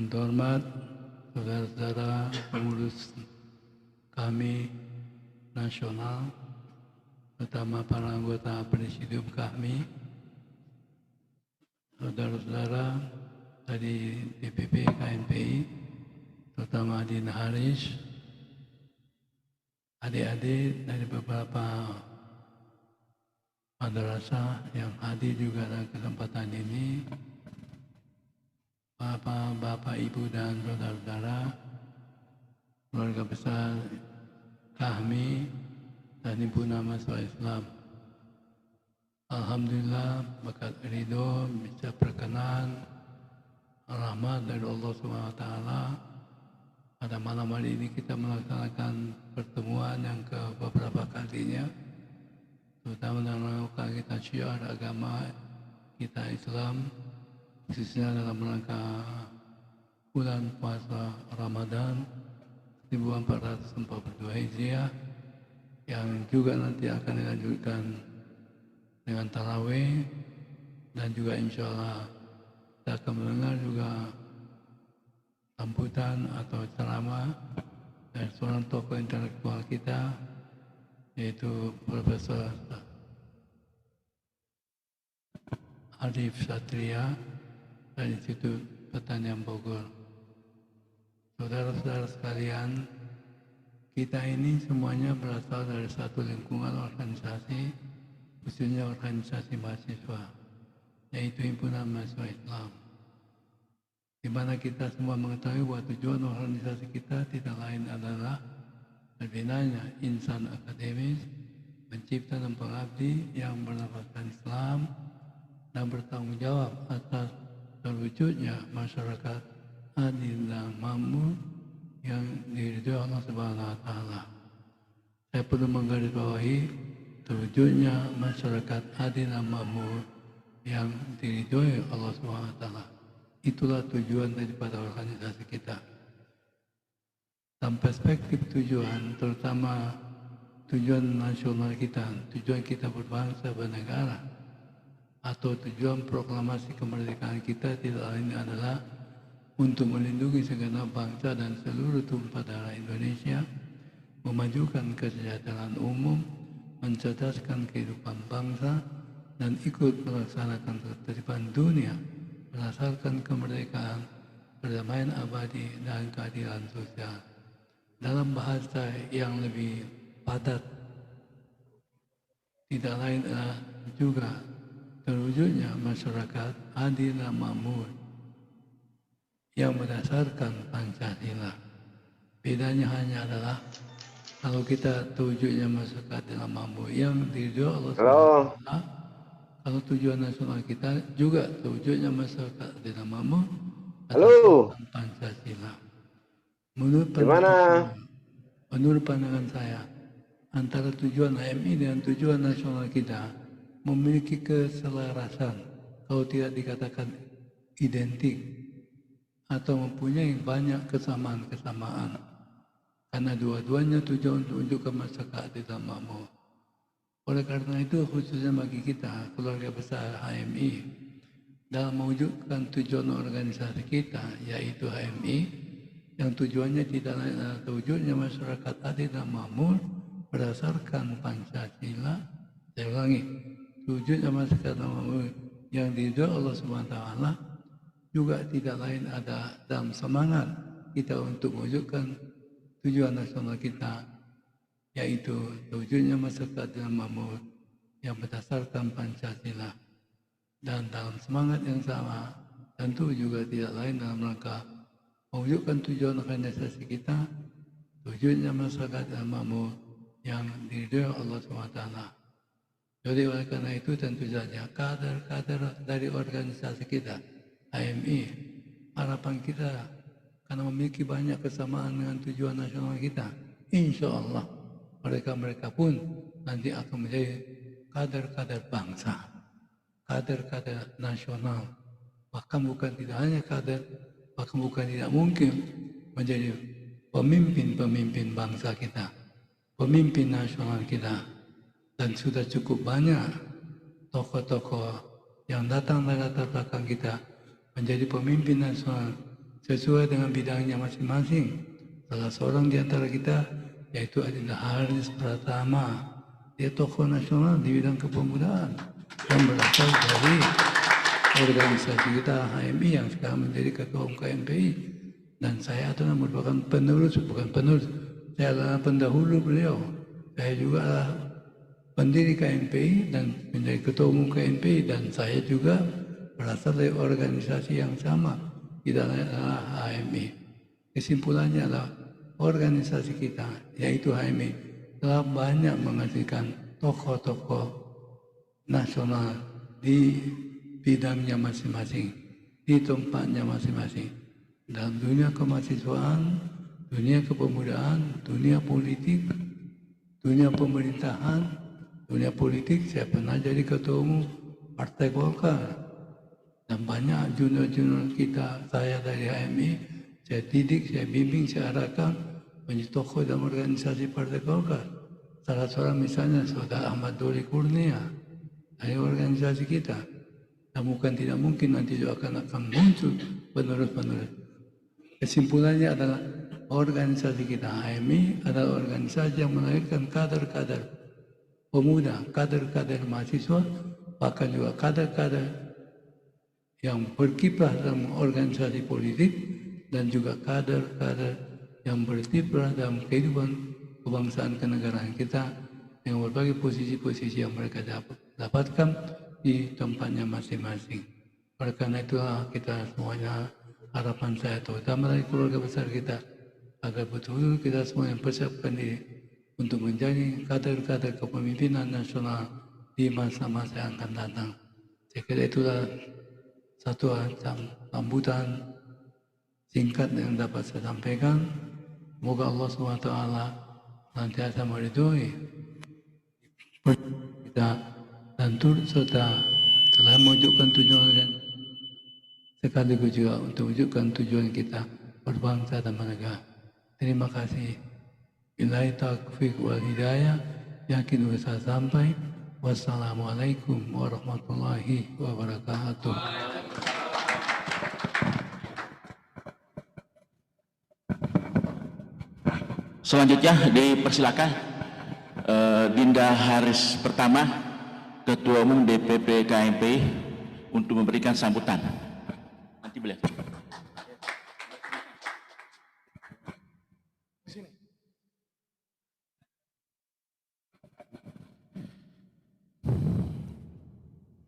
Yang terhormat saudara-saudara pengurus kami nasional, terutama para anggota presidium kami, saudara-saudara dari DPP KNPI, terutama Dina Haris, adik-adik dari beberapa madrasah yang hadir juga dalam kesempatan ini, Bapak, Ibu, dan saudara-saudara, keluarga besar kami dan Ibu Nama Islam. Alhamdulillah, berkat ridho bisa berkenan rahmat dari Allah SWT. Pada malam hari ini kita melaksanakan pertemuan yang ke beberapa kalinya, terutama dalam rangka kita syiar agama kita Islam, khususnya dalam rangka bulan puasa Ramadan 1442 Hijriah, yang juga nanti akan dilanjutkan dengan tarawih, dan juga insya Allah kita akan mendengar juga sambutan atau ceramah dari seorang tokoh intelektual kita, yaitu Profesor Arif Satria dari Institut Pertanian Bogor. Saudara-saudara sekalian, kita ini semuanya berasal dari satu lingkungan organisasi, khususnya organisasi mahasiswa, yaitu Himpunan Mahasiswa Islam, di mana kita semua mengetahui bahwa tujuan organisasi kita tidak lain adalah terbinanya insan akademis, mencipta dan pengabdi yang bernafaskan Islam dan bertanggung jawab atas terwujudnya masyarakat adil dan makmur yang diridhoi Allah Subhanahu wa Ta'ala. Saya perlu menggarisbawahi terwujudnya masyarakat adil dan makmur yang diridhoi Allah Subhanahu wa Ta'ala. Itulah tujuan daripada organisasi kita. Dan perspektif tujuan, terutama tujuan nasional kita, tujuan kita berbangsa bernegara, atau tujuan proklamasi kemerdekaan kita tidak lain adalah untuk melindungi segenap bangsa dan seluruh tumpah darah Indonesia, memajukan kesejahteraan umum, mencerdaskan kehidupan bangsa, dan ikut melaksanakan ketertiban dunia berdasarkan kemerdekaan, perdamaian abadi, dan keadilan sosial. Dalam bahasa yang lebih padat, tidak lain adalah juga terwujudnya masyarakat adil dan makmur yang berdasarkan Pancasila. Bedanya hanya adalah kalau kita terwujudnya masyarakat adil dan makmur yang diridhoi Allah SWT, kalau tujuan nasional kita juga terwujudnya masyarakat adil dan makmur berdasarkan Pancasila. Menurut pandangan saya, antara tujuan HMI dengan tujuan nasional kita memiliki keselarasan, kalau tidak dikatakan identik, atau mempunyai banyak kesamaan-kesamaan, karena dua-duanya tujuan untuk menunjukkan masyarakat adil dan makmur. Oleh karena itu, khususnya bagi kita, keluarga besar HMI, dalam mewujudkan tujuan organisasi kita, yaitu HMI, yang tujuannya tidak lain adalah terwujudnya masyarakat adil dan makmur berdasarkan Pancasila. Saya ulangi, wujudnya masyarakat makmur yang diridhoi Allah SWT juga tidak lain ada dalam semangat kita untuk mewujudkan tujuan nasional kita, yaitu terwujudnya masyarakat yang makmur yang berdasarkan Pancasila. Dan dalam semangat yang sama, tentu juga tidak lain dalam rangka mewujudkan tujuan organisasi kita, terwujudnya masyarakat yang makmur yang diridhoi Allah SWT. Jadi oleh karena itu tentu saja kader-kader dari organisasi kita, HMI, harapan kita karena memiliki banyak kesamaan dengan tujuan nasional kita, insya Allah mereka pun nanti akan menjadi kader-kader bangsa, kader-kader nasional. Bahkan bukan tidak hanya kader, bahkan bukan tidak mungkin menjadi pemimpin-pemimpin bangsa kita, pemimpin nasional kita. Dan sudah cukup banyak tokoh-tokoh yang datang dari latar belakang kita menjadi pemimpin nasional sesuai dengan bidangnya masing-masing. Salah seorang di antara kita yaitu adalah Haris Pratama. Dia tokoh nasional di bidang kepemudaan yang berasal dari organisasi kita HMI yang sekarang menjadi ketua umum KMPI. Dan saya adalah merupakan penerus, bukan penerus, saya adalah pendahulu beliau. Saya juga adalah pendiri KMPI dan menjadi ketua umum KMPI, dan saya juga berasal dari organisasi yang sama, kita adalah HMI. Kesimpulannya adalah organisasi kita, yaitu HMI, telah banyak menghasilkan tokoh-tokoh nasional di bidangnya masing-masing, di tempatnya masing-masing. Dalam dunia kemahasiswaan, dunia kepemudaan, dunia politik, dunia pemerintahan, dunia politik, saya pernah jadi ketua umum Partai Golkar. Dan banyak junior-junior kita, saya dari HMI, saya didik, saya bimbing, saya arahkan menjadi tokoh dalam organisasi Partai Golkar. Salah seorang misalnya Saudara Ahmad Doli Kurnia dari organisasi kita. Dan bukan tidak mungkin nanti juga akan muncul penerus-penerus. Kesimpulannya adalah organisasi kita HMI adalah organisasi yang melahirkan kader-kader pemuda, kader-kader mahasiswa, bahkan juga kader-kader yang berkiprah dalam organisasi politik, dan juga kader-kader yang berkiprah dalam kehidupan kebangsaan kenegaraan kita dengan berbagai posisi-posisi yang mereka dapatkan di tempatnya masing-masing. Oleh karena itulah kita semuanya, harapan saya terutama dari keluarga besar kita, agar betul-betul kita semua yang persiapkan diri untuk menjadi kader-kader kepemimpinan nasional di masa-masa yang akan datang. Saya kira itulah satu sambutan singkat yang dapat saya sampaikan. Semoga Allah SWT senantiasa meridhoi kita dan turut serta telah mewujudkan tujuan sekaligus juga untuk mewujudkan tujuan kita berbangsa dan bernegara. Terima kasih. Billahi taufiq wal hidayah. Yakin bisa sampai. Wassalamualaikum warahmatullahi wabarakatuh. Selanjutnya dipersilakan Dinda Haris Pertama, Ketua Umum DPP KMPI, untuk memberikan sambutan. Nanti beliau.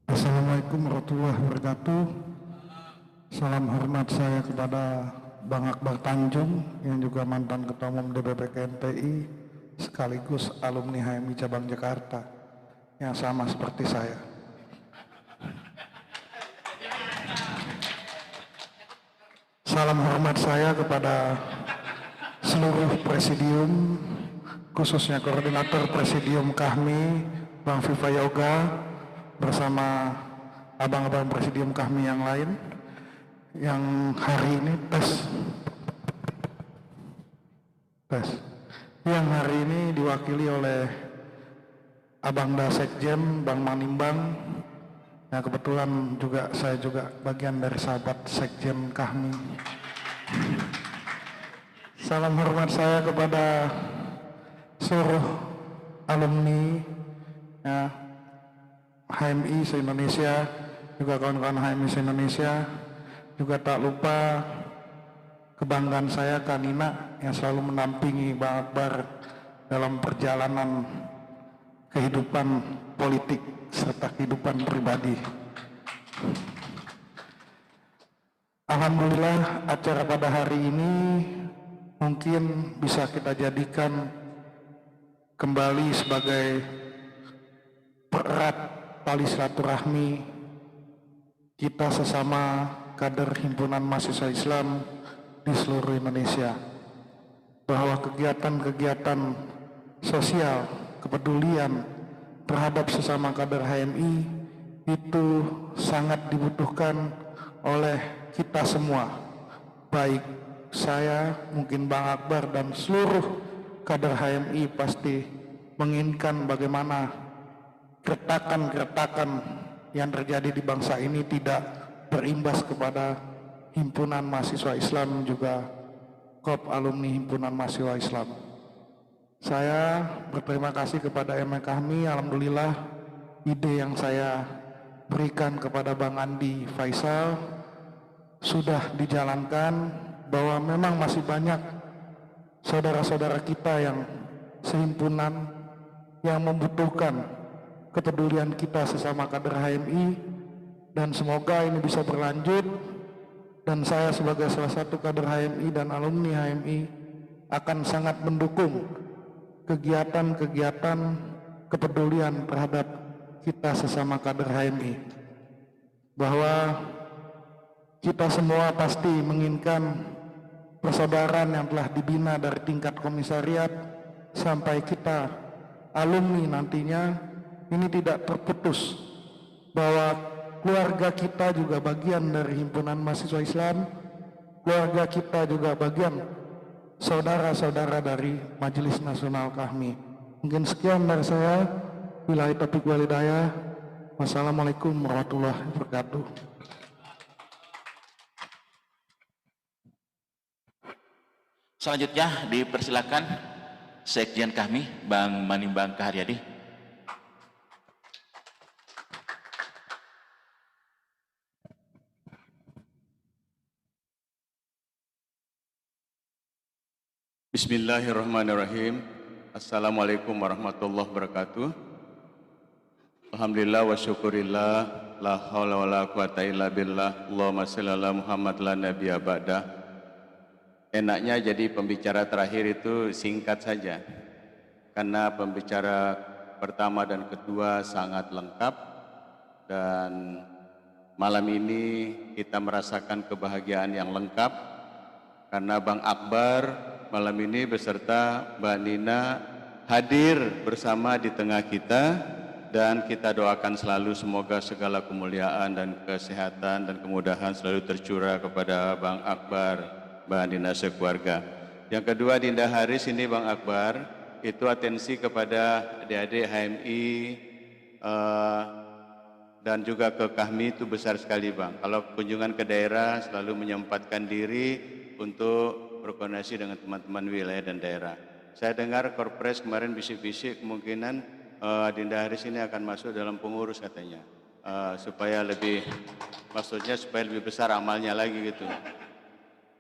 Assalamualaikum warahmatullahi wabarakatuh. Salam hormat saya kepada Bang Akbar Tanjung yang juga mantan Ketua Umum DPP KMPI sekaligus alumni HMI Cabang Jakarta yang sama seperti saya. Salam hormat saya kepada seluruh presidium, khususnya koordinator presidium KAHMI Bang Viva Yoga bersama abang-abang presidium KAHMI yang lain yang hari ini yang hari ini diwakili oleh Abang Dasekjem, Bang Manimbang. Nah, kebetulan juga saya juga bagian dari sahabat Sekjem KAHMI. Salam hormat saya kepada seluruh alumni ya, HMI se-Indonesia, juga kawan-kawan HMI se-Indonesia. Juga tak lupa kebanggaan saya Kak Nina yang selalu mendampingi Bang Akbar dalam perjalanan kehidupan politik serta kehidupan pribadi. Alhamdulillah acara pada hari ini mungkin bisa kita jadikan kembali sebagai pererat tali silaturahmi kita sesama kader himpunan mahasiswa Islam di seluruh Indonesia, bahwa kegiatan-kegiatan sosial kepedulian terhadap sesama kader HMI itu sangat dibutuhkan oleh kita semua, baik saya, mungkin Bang Akbar, dan seluruh kader HMI pasti menginginkan bagaimana keretakan-keretakan yang terjadi di bangsa ini tidak berimbas kepada Himpunan Mahasiswa Islam juga KOP Alumni Himpunan Mahasiswa Islam. Saya berterima kasih kepada MKHMI. Alhamdulillah ide yang saya berikan kepada Bang Andi Faisal sudah dijalankan, bahwa memang masih banyak saudara-saudara kita yang sehimpunan yang membutuhkan kepedulian kita sesama kader HMI, dan semoga ini bisa berlanjut. Dan saya sebagai salah satu kader HMI dan alumni HMI akan sangat mendukung kegiatan-kegiatan kepedulian terhadap kita sesama kader HMI, bahwa kita semua pasti menginginkan persaudaraan yang telah dibina dari tingkat komisariat sampai kita alumni nantinya ini tidak terputus, bahwa keluarga kita juga bagian dari Himpunan Mahasiswa Islam, keluarga kita juga bagian saudara-saudara dari Majelis Nasional KAHMI. Mungkin sekian dari saya. Billahi taufiq wal hidayah. Wassalamualaikum warahmatullahi wabarakatuh. Selanjutnya dipersilakan Sekjen KAHMI, Bang Manimbang Kaharyadi. Bismillahirrahmanirrahim. Assalamualaikum warahmatullahi wabarakatuh. Alhamdulillah wa syukurillah, la haula wa la quwata illa billah. Allahumma shalli ala Muhammad la nabiyya ba'da. Enaknya jadi pembicara terakhir itu singkat saja, karena pembicara pertama dan kedua sangat lengkap, dan malam ini kita merasakan kebahagiaan yang lengkap karena Bang Akbar malam ini beserta Mbak Nina hadir bersama di tengah kita, dan kita doakan selalu semoga segala kemuliaan dan kesehatan dan kemudahan selalu tercurah kepada Bang Akbar, Mbak Nina sekeluarga. Yang kedua, Dinda Haris ini Bang Akbar itu atensi kepada adik-adik HMI dan juga ke KAHMI itu besar sekali Bang. Kalau kunjungan ke daerah selalu menyempatkan diri untuk berkoordinasi dengan teman-teman wilayah dan daerah. Saya dengar Korpres kemarin bisik-bisik kemungkinan Dinda Haris ini akan masuk dalam pengurus katanya, supaya lebih, maksudnya supaya lebih besar amalnya lagi gitu.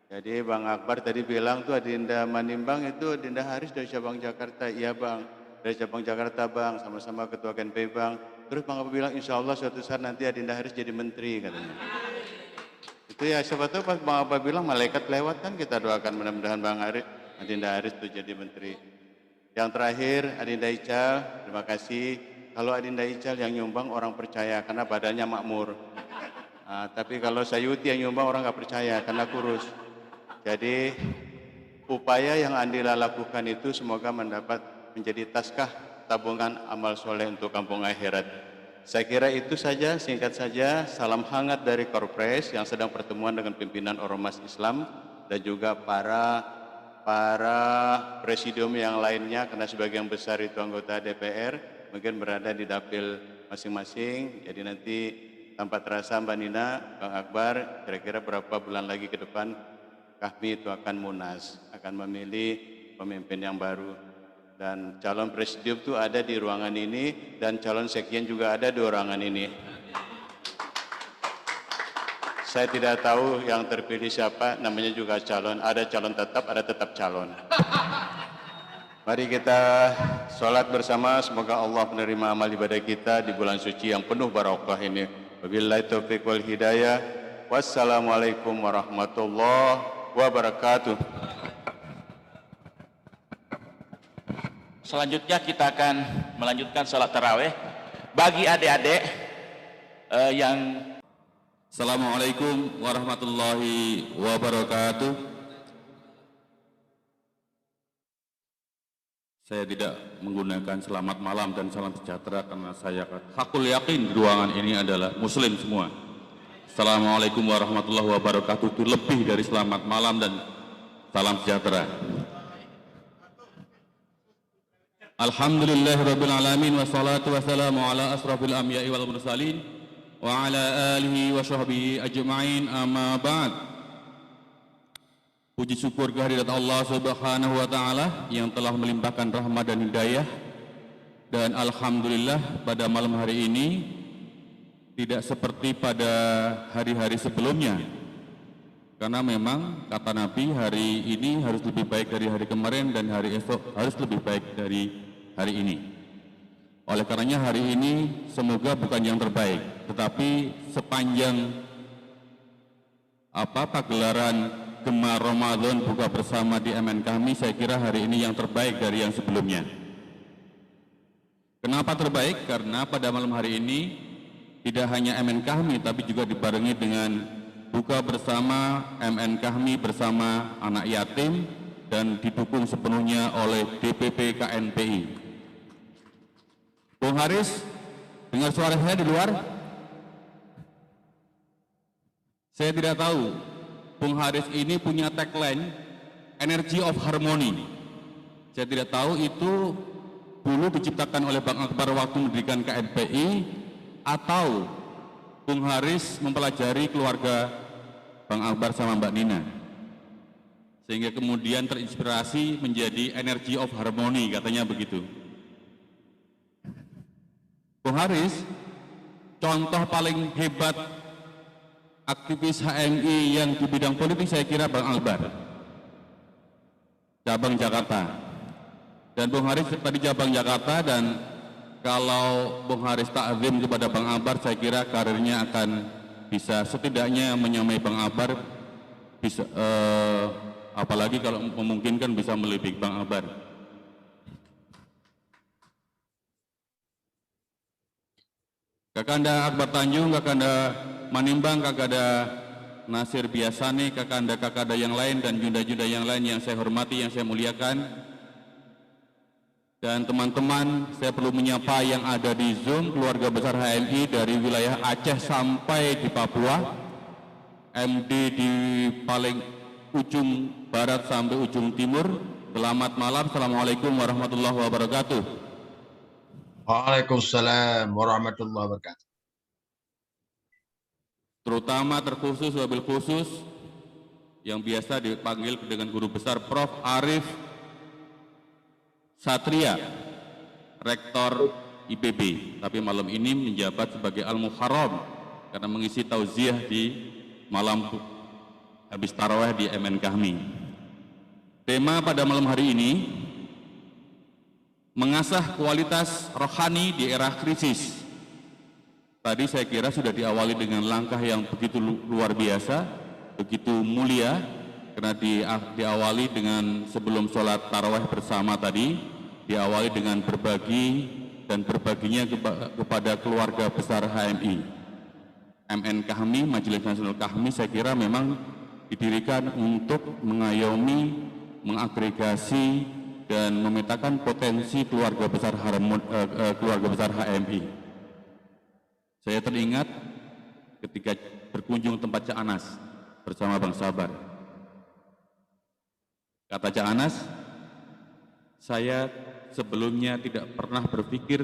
Jadi Bang Akbar tadi bilang tuh Dinda Manimbang itu Dinda Haris dari cabang Jakarta. Iya Bang, dari cabang Jakarta Bang, sama-sama ketua KNP Bang. Terus Bang Akbar bilang insya Allah suatu saat nanti Dinda Haris jadi menteri katanya. Itu ya siapa tahu pas Bang Akbar bilang malaikat lewat kan, kita doakan mudah-mudahan Bang Haris, Dinda Haris itu jadi menteri. Yang terakhir Adinda Ical, terima kasih. Kalau Adinda Ical yang nyumbang orang percaya karena badannya makmur. Tapi kalau Sayuti yang nyumbang orang nggak percaya karena kurus. Jadi upaya yang Andila lakukan itu semoga mendapat menjadi taskah tabungan amal soleh untuk kampung akhirat. Saya kira itu saja, singkat saja. Salam hangat dari Korpres yang sedang pertemuan dengan pimpinan Ormas Islam dan juga para presidium yang lainnya, karena sebagian besar itu anggota DPR mungkin berada di dapil masing-masing. Jadi nanti tanpa terasa Mbak Nina, Bang Akbar, kira-kira berapa bulan lagi ke depan KAHMI itu akan munas, akan memilih pemimpin yang baru, dan calon presidium itu ada di ruangan ini dan calon sekjen juga ada di ruangan ini. Saya tidak tahu yang terpilih siapa, namanya juga calon, ada calon tetap, ada tetap calon. Mari kita sholat bersama, semoga Allah menerima amal ibadah kita di bulan suci yang penuh barokah ini. Wabillahi taufiq wal hidayah. Wassalamualaikum warahmatullahi wabarakatuh. Selanjutnya kita akan melanjutkan salat tarawih. Bagi adik-adik yang Assalamualaikum warahmatullahi wabarakatuh. Saya tidak menggunakan selamat malam dan salam sejahtera karena saya hakul yakin di ruangan ini adalah muslim semua. Assalamualaikum warahmatullahi wabarakatuh itu lebih dari selamat malam dan salam sejahtera. Alhamdulillahirabbil alamin wassalatu wassalamu ala asrofil anbiya'i wal mursalin wa ala alihi wa sahbihi ajma'in, amma ba'd. Puji syukur kehadirat Allah Subhanahu wa Ta'ala yang telah melimpahkan rahmat dan hidayah. Dan alhamdulillah pada malam hari ini tidak seperti pada hari-hari sebelumnya. Karena memang kata Nabi, hari ini harus lebih baik dari hari kemarin dan hari esok harus lebih baik dari hari ini. Oleh karenanya hari ini semoga bukan yang terbaik, tetapi sepanjang pagelaran Gemar Ramadan buka bersama di MN kami, saya kira hari ini yang terbaik dari yang sebelumnya. Kenapa terbaik? Karena pada malam hari ini tidak hanya MN kami, tapi juga dibarengi dengan buka bersama MN kami bersama anak yatim dan didukung sepenuhnya oleh DPP KNPI. Bung Haris, dengar suara saya di luar? Saya tidak tahu. Bung Haris ini punya tagline Energy of Harmony. Saya tidak tahu itu dulu diciptakan oleh Bang Akbar waktu mendirikan KNPI atau Bung Haris mempelajari keluarga Bang Akbar sama Mbak Nina sehingga kemudian terinspirasi menjadi Energy of Harmony, katanya begitu. Bung Haris, contoh paling hebat aktivis HMI yang di bidang politik saya kira Bang Akbar, cabang Jakarta. Dan Bung Haris tadi cabang Jakarta, dan kalau Bung Haris ta'zim kepada Bang Akbar, saya kira karirnya akan bisa setidaknya menyamai Bang Akbar, bisa, apalagi kalau memungkinkan bisa melebihi Bang Akbar. Kakanda Akbar Tanjung, Kakanda Manimbang, Kakanda Nasir Biasani, kakanda yang lain dan junda-junda yang lain yang saya hormati, yang saya muliakan. Dan teman-teman, saya perlu menyapa yang ada di Zoom, keluarga besar HMI dari wilayah Aceh sampai di Papua, MD di paling ujung barat sampai ujung timur. Selamat malam, Assalamualaikum warahmatullahi wabarakatuh. Waalaikumsalam warahmatullahi wabarakatuh. Terutama terkhusus, wabil khusus yang biasa dipanggil dengan guru besar Prof. Arif Satria, Rektor IPB, tapi malam ini menjabat sebagai Al-Muharram karena mengisi tauziah di malam habis tarawih di MN kami. Tema pada malam hari ini mengasah kualitas rohani di era krisis. Tadi saya kira sudah diawali dengan langkah yang begitu luar biasa, begitu mulia, karena diawali dengan sebelum sholat tarawih bersama tadi, diawali dengan berbagi dan berbaginya kepada keluarga besar HMI. MN Kahmi, Majelis Nasional Kahmi, saya kira memang didirikan untuk mengayomi, mengagregasi, dan memetakan potensi keluarga besar HMI. Saya teringat ketika berkunjung tempat Cak Anas bersama Bang Sabar. Kata Cak Anas, saya sebelumnya tidak pernah berpikir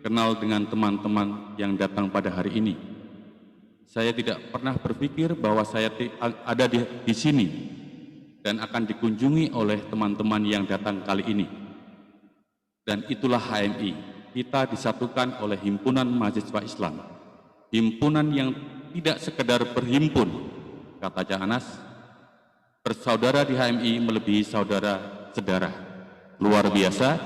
kenal dengan teman-teman yang datang pada hari ini. Saya tidak pernah berpikir bahwa saya ada di sini dan akan dikunjungi oleh teman-teman yang datang kali ini. Dan itulah HMI. Kita disatukan oleh himpunan mahasiswa Islam. Himpunan yang tidak sekedar berhimpun, kata Cak Anas, bersaudara di HMI melebihi saudara sedarah. Luar biasa.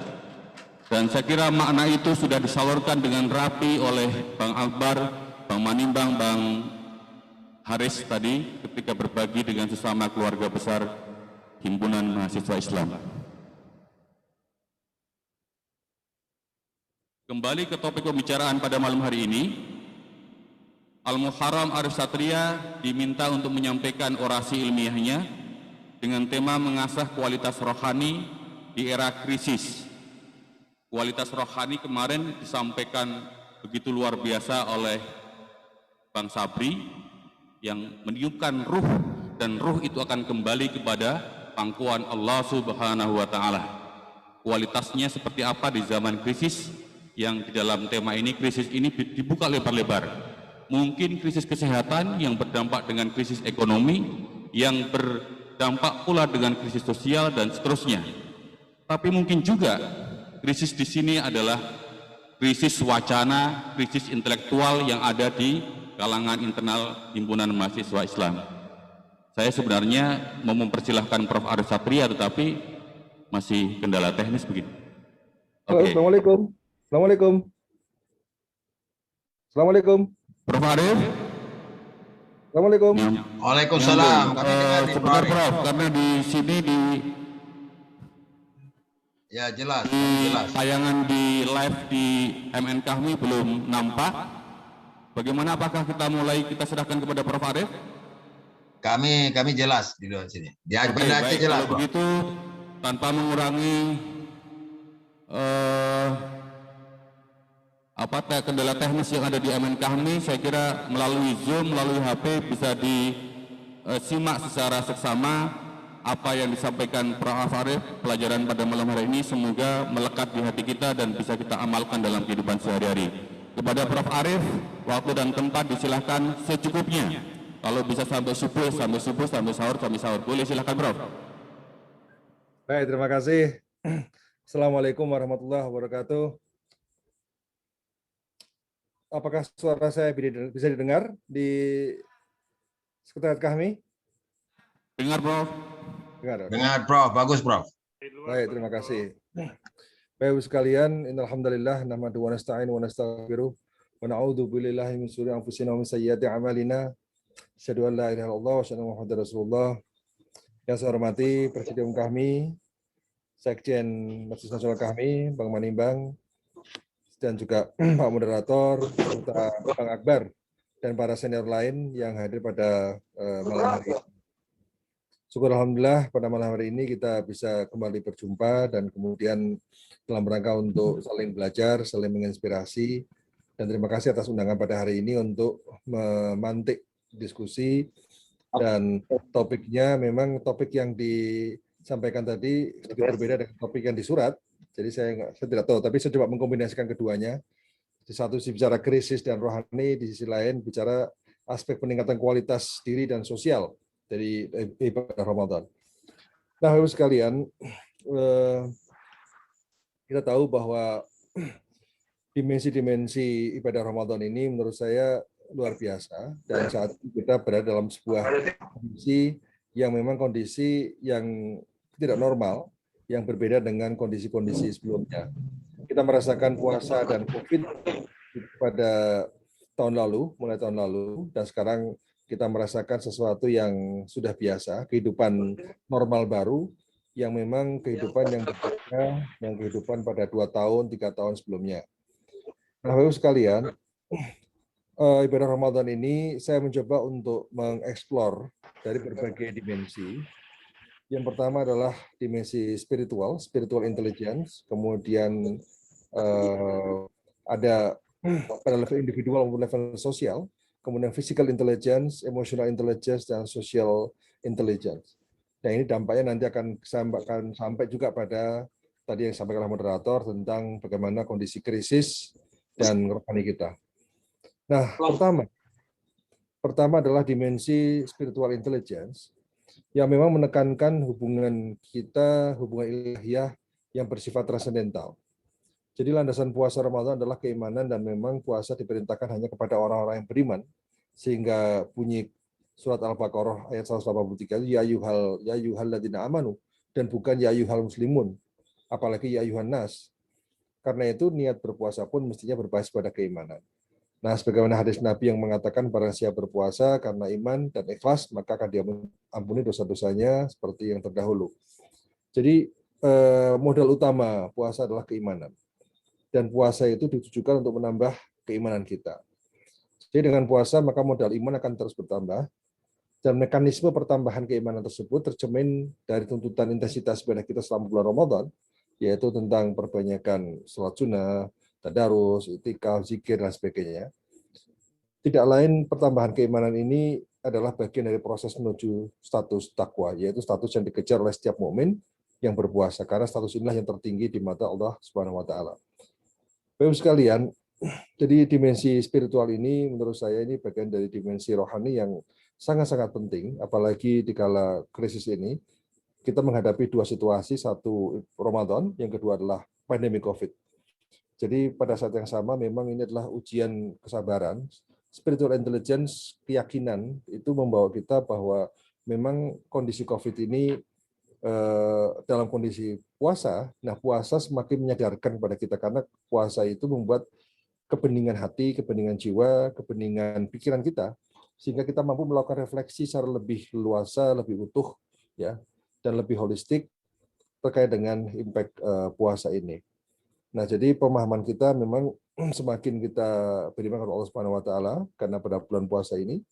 Dan saya kira makna itu sudah disalurkan dengan rapi oleh Bang Akbar, Bang Manimbang, Bang Haris tadi ketika berbagi dengan sesama keluarga besar Himpunan Mahasiswa Islam. Kembali ke topik pembicaraan pada malam hari ini, Al-Muharram Arif Satria diminta untuk menyampaikan orasi ilmiahnya dengan tema mengasah kualitas rohani di era krisis. Kualitas rohani kemarin disampaikan begitu luar biasa oleh Bang Sabri yang meniupkan ruh, dan ruh itu akan kembali kepada pangkuan Allah Subhanahu wa Ta'ala. Kualitasnya seperti apa di zaman krisis, yang di dalam tema ini krisis ini dibuka lebar-lebar. Mungkin krisis kesehatan yang berdampak dengan krisis ekonomi, yang berdampak pula dengan krisis sosial dan seterusnya. Tapi mungkin juga krisis di sini adalah krisis wacana, krisis intelektual yang ada di kalangan internal himpunan mahasiswa Islam. Saya sebenarnya mau mempersilahkan Prof. Arif Satria, tetapi masih kendala teknis begitu. Halo, Assalamualaikum. Assalamualaikum. Assalamualaikum. Prof. Arif. Assalamualaikum. Waalaikumsalam. Kami dengar di Sebentar Prof, karena di sini Ya jelas, di jelas. tayangan di live di MN kami belum nampak. Bagaimana, apakah kita serahkan kepada Prof. Arif? Kami jelas di luar sini. Dia Oke, jelas. baik, kalau begitu tanpa mengurangi kendala teknis yang ada di MN kami, saya kira melalui Zoom, melalui HP bisa disimak secara seksama apa yang disampaikan Prof. Arif. Pelajaran pada malam hari ini semoga melekat di hati kita dan bisa kita amalkan dalam kehidupan sehari-hari. Kepada Prof. Arif, waktu dan tempat disilahkan secukupnya. Kalau bisa sampai subuh, sampai sahur. Boleh, silahkan Prof. Baik, terima kasih. Assalamualaikum warahmatullahi wabarakatuh. Apakah suara saya bisa didengar di sekretariat kami? Dengar Prof. Dengar Prof, bagus Prof. Baik, terima kasih. Baik Ibu sekalian, innalhamdulillah nahmaduhu wa nasta'inu wa nastaghfiruh wa na'udzu billahi min syururi anfusina wa min sayyiati a'malina. Asyhadu an la ilaha illallah wa asyhadu anna Muhammadar Rasulullah. Yang saya hormati Presidium kami, Sekjen Majelis Nasional kami, Bang Manimbang, dan juga Pak Moderator, serta Bang Akbar, dan para senior lain yang hadir pada malam hari ini. Syukur Alhamdulillah pada malam hari ini kita bisa kembali berjumpa dan kemudian dalam rangka untuk saling belajar, saling menginspirasi, dan terima kasih atas undangan pada hari ini untuk memantik diskusi, dan topiknya memang topik yang disampaikan tadi sedikit berbeda dengan topik yang di surat. Jadi saya tidak tahu, tapi saya coba mengkombinasikan keduanya. Di satu sisi bicara krisis dan rohani, di sisi lain bicara aspek peningkatan kualitas diri dan sosial dari ibadah Ramadan. Nah, Bapak sekalian, kita tahu bahwa dimensi-dimensi ibadah Ramadan ini menurut saya luar biasa, dan saat ini kita berada dalam sebuah kondisi yang memang kondisi yang tidak normal, yang berbeda dengan kondisi-kondisi sebelumnya. Kita merasakan puasa dan COVID pada tahun lalu, mulai tahun lalu, dan sekarang kita merasakan sesuatu yang sudah biasa, kehidupan normal baru, yang memang kehidupan yang berbeda, yang kehidupan pada 2 tahun, 3 tahun sebelumnya. Nah, Bapak sekalian, ibadah Ramadan ini saya mencoba untuk mengeksplor dari berbagai dimensi. Yang pertama adalah dimensi spiritual intelligence, kemudian ada pada level individual maupun level sosial, kemudian physical intelligence, emotional intelligence, dan social intelligence. Nah, ini dampaknya nanti akan sampai juga pada tadi yang disampaikan oleh moderator tentang bagaimana kondisi krisis dan rohani kita. Nah, pertama adalah dimensi spiritual intelligence yang memang menekankan hubungan kita, hubungan ilahiyah yang bersifat transendental. Jadi landasan puasa Ramadan adalah keimanan, dan memang puasa diperintahkan hanya kepada orang-orang yang beriman, sehingga bunyi surat Al-Baqarah ayat 183, ya ayyuhalladzina amanu, dan bukan ya ayyuhal muslimun, apalagi ya ayyuhan nas. Karena itu niat berpuasa pun mestinya berbasis pada keimanan. Nah, sebagaimana hadis Nabi yang mengatakan barang siapa berpuasa karena iman dan ikhlas, maka akan diampuni dosa-dosanya seperti yang terdahulu. Jadi modal utama puasa adalah keimanan. Dan puasa itu ditujukan untuk menambah keimanan kita. Jadi dengan puasa maka modal iman akan terus bertambah. Dan mekanisme pertambahan keimanan tersebut tercermin dari tuntutan intensitas ibadah kita selama bulan Ramadan, yaitu tentang perbanyakan sholat sunnah, tadarus, itikaf, zikir, dan sebagainya. Tidak lain pertambahan keimanan ini adalah bagian dari proses menuju status takwa, yaitu status yang dikejar oleh setiap mukmin yang berpuasa, karena status inilah yang tertinggi di mata Allah Subhanahu wa taala. Bapak sekalian, Jadi dimensi spiritual ini menurut saya ini bagian dari dimensi rohani yang sangat-sangat penting, apalagi di kala krisis ini. Kita menghadapi dua situasi, satu Ramadan, yang kedua adalah pandemi COVID. Jadi pada saat yang sama memang ini adalah ujian kesabaran, spiritual intelligence, keyakinan itu membawa kita bahwa memang kondisi COVID ini dalam kondisi puasa. Nah, puasa semakin menyadarkan kepada kita karena puasa itu membuat kebeningan hati, kebeningan jiwa, kebeningan pikiran kita, sehingga kita mampu melakukan refleksi secara lebih luasa, lebih utuh, ya, dan lebih holistik terkait dengan impact puasa ini. Nah, jadi pemahaman kita memang semakin kita beriman kepada Allah Subhanahu wa taala karena pada bulan puasa ini,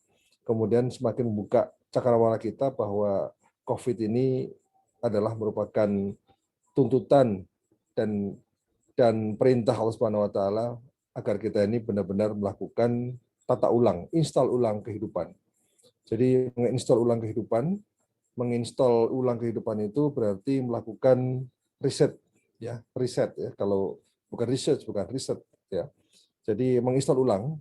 kemudian semakin membuka cakrawala kita bahwa COVID ini adalah merupakan tuntutan dan perintah Allah Subhanahu wa taala agar kita ini benar-benar melakukan tata ulang, install ulang kehidupan. Jadi menginstal ulang kehidupan itu berarti melakukan riset ya. Kalau bukan research, bukan riset ya. Jadi menginstal ulang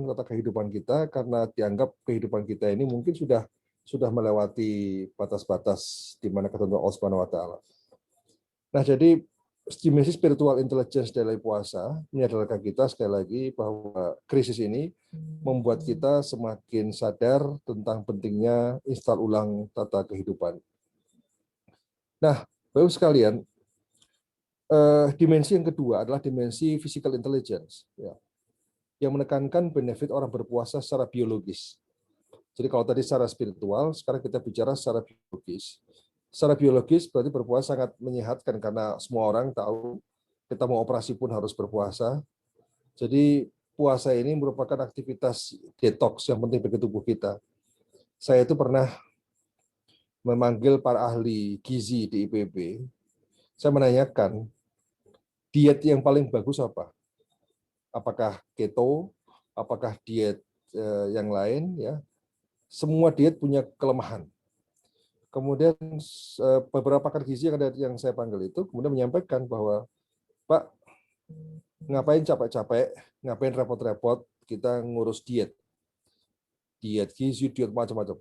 tata kehidupan kita karena dianggap kehidupan kita ini mungkin sudah melewati batas-batas di mana ketentuan Allah Subhanahu wa taala. Nah, jadi dimensi spiritual intelligence dari puasa menyadarkan kita sekali lagi bahwa krisis ini membuat kita semakin sadar tentang pentingnya install ulang tata kehidupan. Nah, Bapak sekalian, dimensi yang kedua adalah dimensi physical intelligence, ya, yang menekankan benefit orang berpuasa secara biologis. Jadi kalau tadi secara spiritual, sekarang kita bicara secara biologis. Secara biologis berarti berpuasa sangat menyehatkan karena semua orang tahu kita mau operasi pun harus berpuasa. Jadi puasa ini merupakan aktivitas detox yang penting bagi tubuh kita. Saya itu pernah memanggil para ahli gizi di IPB. Saya menanyakan diet yang paling bagus apa? Apakah keto? Apakah diet yang lain? Ya, semua diet punya kelemahan. Kemudian beberapa pakar gizi yang saya panggil itu kemudian menyampaikan bahwa, Pak, ngapain capek-capek, ngapain repot-repot kita ngurus diet gizi, diet macam-macam.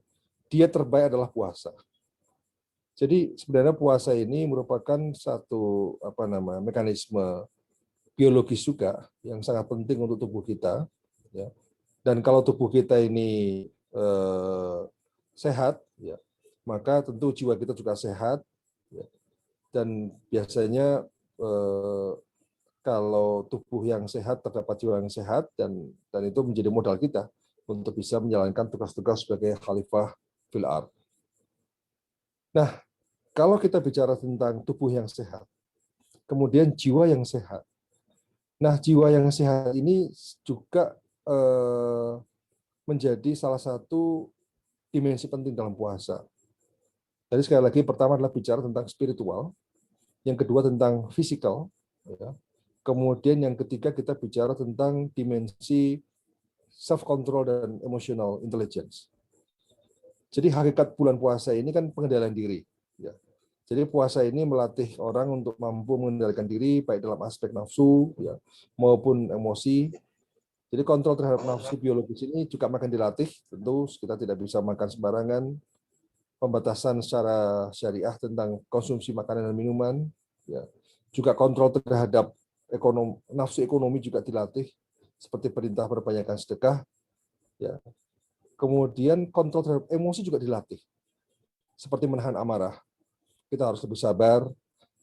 Diet terbaik adalah puasa. Jadi sebenarnya puasa ini merupakan satu mekanisme biologis juga yang sangat penting untuk tubuh kita. Ya. Dan kalau tubuh kita ini sehat, ya, maka tentu jiwa kita juga sehat, ya. Dan biasanya kalau tubuh yang sehat terdapat jiwa yang sehat dan itu menjadi modal kita untuk bisa menjalankan tugas-tugas sebagai khalifah fil ardh. Nah, kalau kita bicara tentang tubuh yang sehat, kemudian jiwa yang sehat. Nah, jiwa yang sehat ini juga menjadi salah satu dimensi penting dalam puasa. Jadi sekali lagi, pertama adalah bicara tentang spiritual, yang kedua tentang fisikal, ya. Kemudian yang ketiga kita bicara tentang dimensi self-control dan emotional intelligence. Jadi hakikat bulan puasa ini kan pengendalian diri. Ya. Jadi puasa ini melatih orang untuk mampu mengendalikan diri, baik dalam aspek nafsu ya, maupun emosi. Jadi kontrol terhadap nafsu biologis ini juga makin dilatih, tentu kita tidak bisa makan sembarangan, pembatasan secara syariah tentang konsumsi makanan dan minuman, ya. Juga kontrol terhadap nafsu ekonomi juga dilatih, seperti perintah perbanyakan sedekah, ya. Kemudian kontrol terhadap emosi juga dilatih, seperti menahan amarah. Kita harus lebih sabar,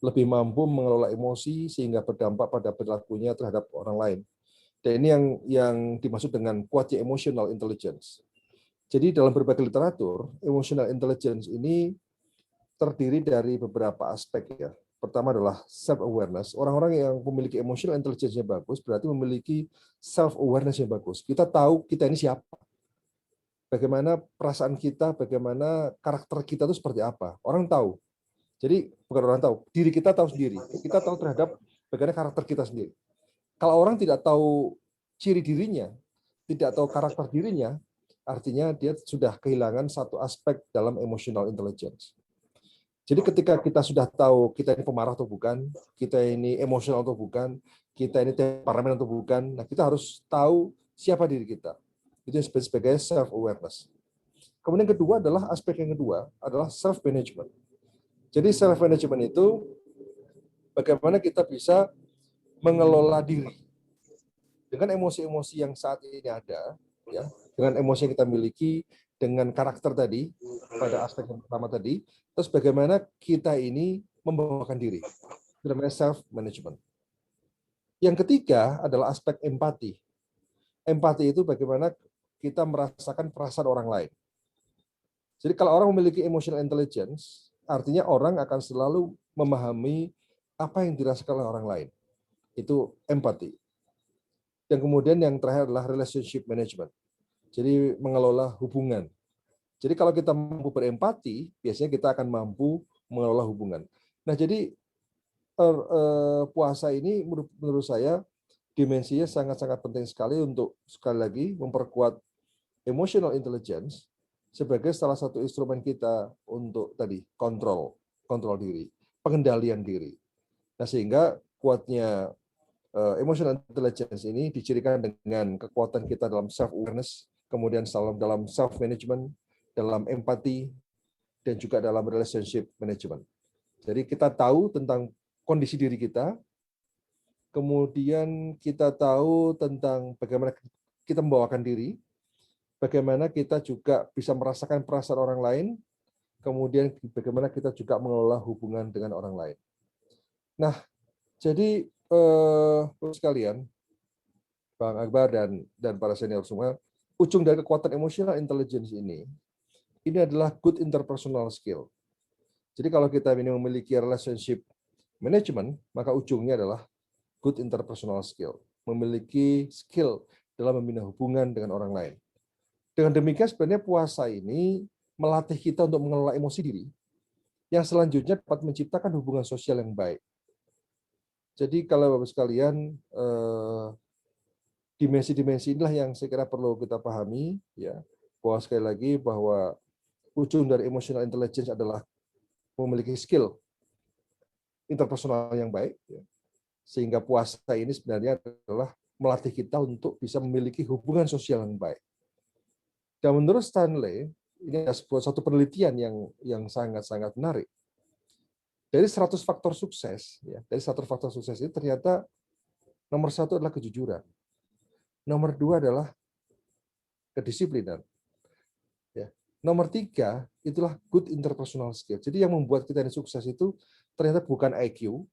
lebih mampu mengelola emosi sehingga berdampak pada perilakunya terhadap orang lain. Dan ini yang dimaksud dengan kuatnya emotional intelligence. Jadi dalam berbagai literatur, emotional intelligence ini terdiri dari beberapa aspek ya. Pertama adalah self-awareness. Orang-orang yang memiliki emotional intelligence-nya bagus berarti memiliki self-awareness yang bagus. Kita tahu kita ini siapa. Bagaimana perasaan kita, bagaimana karakter kita itu seperti apa. Orang tahu. Jadi bukan orang tahu, diri kita tahu sendiri. Kita tahu terhadap bagaimana karakter kita sendiri. Kalau orang tidak tahu ciri dirinya, tidak tahu karakter dirinya, artinya dia sudah kehilangan satu aspek dalam emotional intelligence. Jadi ketika kita sudah tahu kita ini pemarah atau bukan, kita ini emosional atau bukan, kita ini temperamen atau bukan, nah kita harus tahu siapa diri kita. Itu yang disebut sebagai self-awareness. Kemudian kedua adalah aspek yang kedua adalah self-management. Jadi self-management itu bagaimana kita bisa mengelola diri dengan emosi-emosi yang saat ini ada, ya, dengan emosi yang kita miliki, dengan karakter tadi pada aspek yang pertama tadi, terus bagaimana kita ini membawakan diri, itu namanya self-management. Yang ketiga adalah aspek empati. Empati itu bagaimana kita merasakan perasaan orang lain. Jadi kalau orang memiliki emotional intelligence, artinya orang akan selalu memahami apa yang dirasakan oleh orang lain. Itu empati. Dan kemudian yang terakhir adalah relationship management. Jadi mengelola hubungan. Jadi kalau kita mampu berempati, biasanya kita akan mampu mengelola hubungan. Nah, jadi puasa ini menurut saya dimensinya sangat-sangat penting sekali untuk sekali lagi memperkuat emotional intelligence sebagai salah satu instrumen kita untuk tadi kontrol diri, pengendalian diri. Nah, sehingga kuatnya emotional intelligence ini dicirikan dengan kekuatan kita dalam self-awareness, kemudian dalam self-management, dalam empati, dan juga dalam relationship management. Jadi kita tahu tentang kondisi diri kita, kemudian kita tahu tentang bagaimana kita membawakan diri, bagaimana kita juga bisa merasakan perasaan orang lain, kemudian bagaimana kita juga mengelola hubungan dengan orang lain. Nah, jadi sekalian, Bang Akbar dan para senior semua, ujung dari kekuatan emotional intelligence ini adalah good interpersonal skill. Jadi kalau kita ini memiliki relationship management, maka ujungnya adalah good interpersonal skill, memiliki skill dalam membina hubungan dengan orang lain. Dengan demikian sebenarnya puasa ini melatih kita untuk mengelola emosi diri, yang selanjutnya dapat menciptakan hubungan sosial yang baik. Jadi kalau Bapak sekalian, dimensi-dimensi inilah yang saya kira perlu kita pahami, ya, bahwa sekali lagi bahwa ujung dari emotional intelligence adalah memiliki skill interpersonal yang baik, ya. Sehingga puasa ini sebenarnya adalah melatih kita untuk bisa memiliki hubungan sosial yang baik. Dan menurut Stanley, ini adalah satu penelitian yang sangat-sangat menarik. Dari 100 faktor sukses, ya, dari 100 faktor sukses itu ternyata nomor 1 adalah kejujuran. Nomor 2 adalah kedisiplinan. Ya. Nomor 3 itulah good interpersonal skill. Jadi yang membuat kita ini sukses itu ternyata bukan IQ,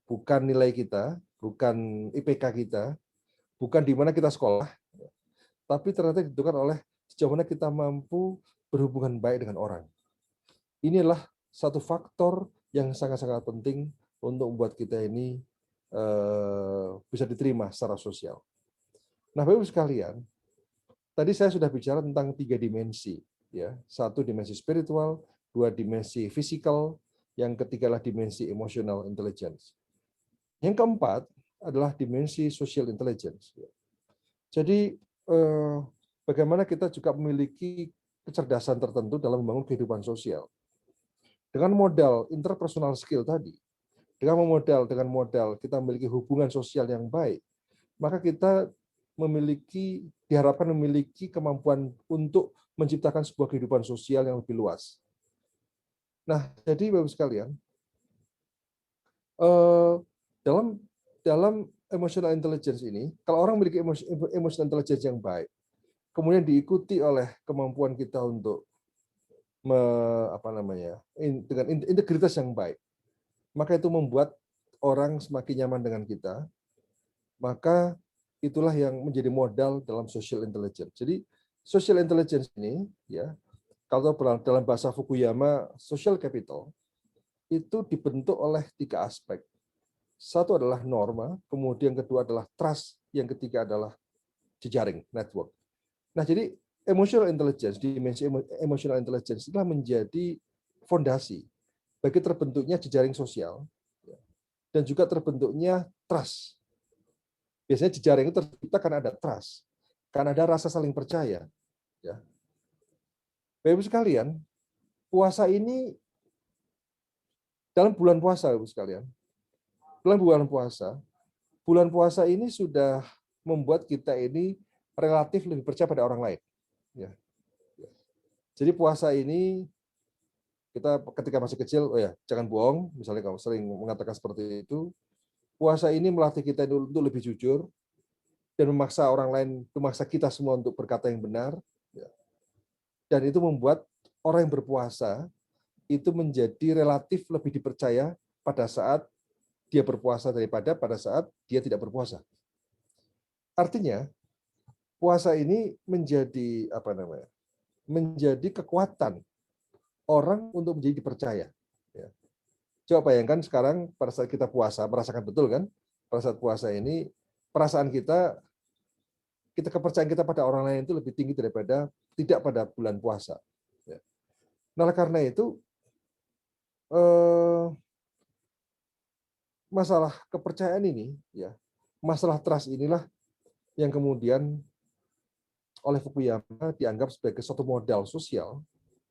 bukan nilai kita, bukan IPK kita, bukan di mana kita sekolah, tapi ternyata ditentukan oleh sejauh mana kita mampu berhubungan baik dengan orang. Inilah satu faktor yang sangat-sangat penting untuk membuat kita ini bisa diterima secara sosial. Nah, Bapak-Ibu sekalian, tadi saya sudah bicara tentang 3 dimensi, ya. 1 dimensi spiritual, 2 dimensi fisikal, yang ketiga adalah dimensi emotional intelligence. Yang keempat adalah dimensi social intelligence. Jadi bagaimana kita juga memiliki kecerdasan tertentu dalam membangun kehidupan sosial. Dengan modal interpersonal skill tadi, dengan modal kita memiliki hubungan sosial yang baik, maka kita diharapkan memiliki kemampuan untuk menciptakan sebuah kehidupan sosial yang lebih luas. Nah, jadi Bapak sekalian, dalam emotional intelligence ini, kalau orang memiliki emotional intelligence yang baik, kemudian diikuti oleh kemampuan kita untuk dengan integritas yang baik, maka itu membuat orang semakin nyaman dengan kita. Maka itulah yang menjadi modal dalam social intelligence. Jadi social intelligence ini, ya, kalau dalam bahasa Fukuyama, social capital itu dibentuk oleh 3 aspek. 1 adalah norma, kemudian kedua adalah trust, yang ketiga adalah jejaring, network. Nah, jadi emotional intelligence, dimensi emotional intelligence itulah menjadi fondasi bagi terbentuknya jejaring sosial dan juga terbentuknya trust. Biasanya jejaring itu tercipta karena ada trust, karena ada rasa saling percaya. Ya. Bapak-Ibu sekalian, puasa ini dalam bulan puasa, Ibu sekalian, bulan puasa ini sudah membuat kita ini relatif lebih percaya pada orang lain. Ya. Jadi puasa ini kita ketika masih kecil, oh ya jangan bohong, misalnya kalau sering mengatakan seperti itu, puasa ini melatih kita untuk lebih jujur dan memaksa orang lain, memaksa kita semua untuk berkata yang benar. Ya. Dan itu membuat orang yang berpuasa itu menjadi relatif lebih dipercaya pada saat dia berpuasa daripada pada saat dia tidak berpuasa. Artinya, puasa ini menjadi menjadi kekuatan orang untuk menjadi dipercaya. Ya. Coba bayangkan sekarang pada saat kita puasa, merasakan betul kan? Pada saat puasa ini, perasaan kita kepercayaan kita pada orang lain itu lebih tinggi daripada tidak pada bulan puasa. Ya. Nah, karena itu, masalah kepercayaan ini, ya, masalah trust inilah yang kemudian oleh Fukuyama dianggap sebagai suatu modal sosial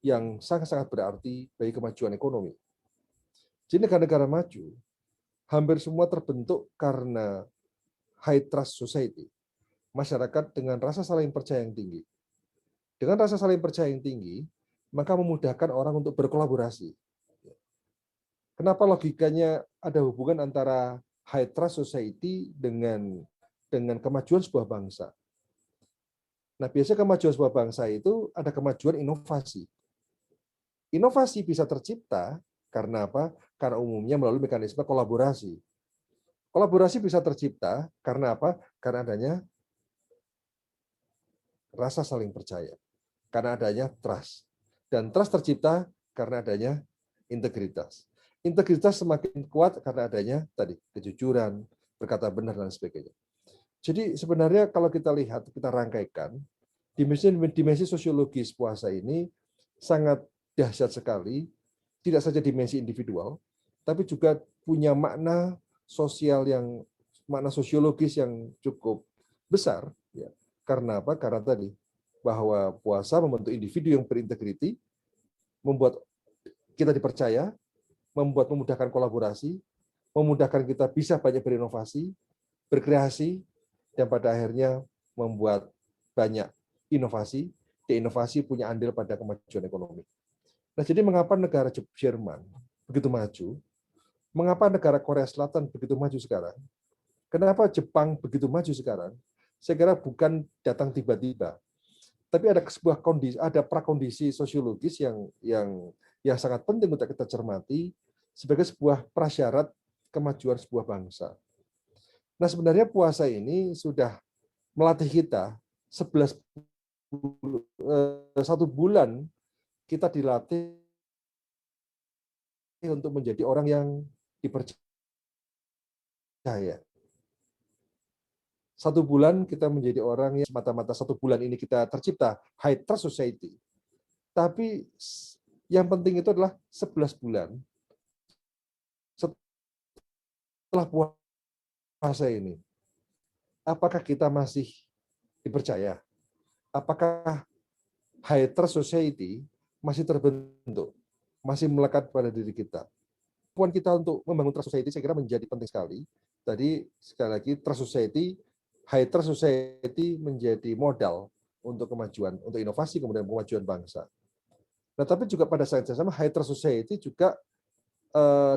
yang sangat-sangat berarti bagi kemajuan ekonomi. Jadi negara-negara maju hampir semua terbentuk karena high trust society, masyarakat dengan rasa saling percaya yang tinggi. Dengan rasa saling percaya yang tinggi, maka memudahkan orang untuk berkolaborasi. Kenapa logikanya ada hubungan antara high trust society dengan kemajuan sebuah bangsa? Nah, biasanya kemajuan sebuah bangsa itu ada kemajuan inovasi. Inovasi bisa tercipta karena apa? Karena umumnya melalui mekanisme kolaborasi. Kolaborasi bisa tercipta karena apa? Karena adanya rasa saling percaya. Karena adanya trust. Dan trust tercipta karena adanya integritas. Integritas semakin kuat karena adanya tadi kejujuran, berkata benar dan sebagainya. Jadi sebenarnya kalau kita lihat, kita rangkaikan, dimensi sosiologis puasa ini sangat dahsyat sekali, tidak saja dimensi individual, tapi juga punya makna sosial makna sosiologis yang cukup besar. Ya. Karena apa? Karena tadi bahwa puasa membentuk individu yang berintegriti, membuat kita dipercaya, memudahkan kolaborasi, memudahkan kita bisa banyak berinovasi, berkreasi, dan pada akhirnya membuat banyak inovasi, dan inovasi punya andil pada kemajuan ekonomi. Nah, jadi mengapa negara Jerman begitu maju? Mengapa negara Korea Selatan begitu maju sekarang? Kenapa Jepang begitu maju sekarang? Saya kira bukan datang tiba-tiba, tapi ada sebuah kondisi, ada prakondisi sosiologis yang sangat penting untuk kita cermati sebagai sebuah prasyarat kemajuan sebuah bangsa. Nah, sebenarnya puasa ini sudah melatih kita 1 bulan kita dilatih untuk menjadi orang yang dipercaya. 1 bulan kita menjadi orang yang semata-mata 1 bulan ini kita tercipta high trust society. Tapi yang penting itu adalah 11 bulan setelah puasa ini. Apakah kita masih dipercaya? Apakah high trust society masih terbentuk? Masih melekat pada diri kita? Kemampuan kita untuk membangun trust society saya kira menjadi penting sekali. Tadi sekali lagi trust society, high trust society menjadi modal untuk kemajuan, untuk inovasi kemudian kemajuan bangsa. Nah, tapi juga pada saat yang sama high trust society juga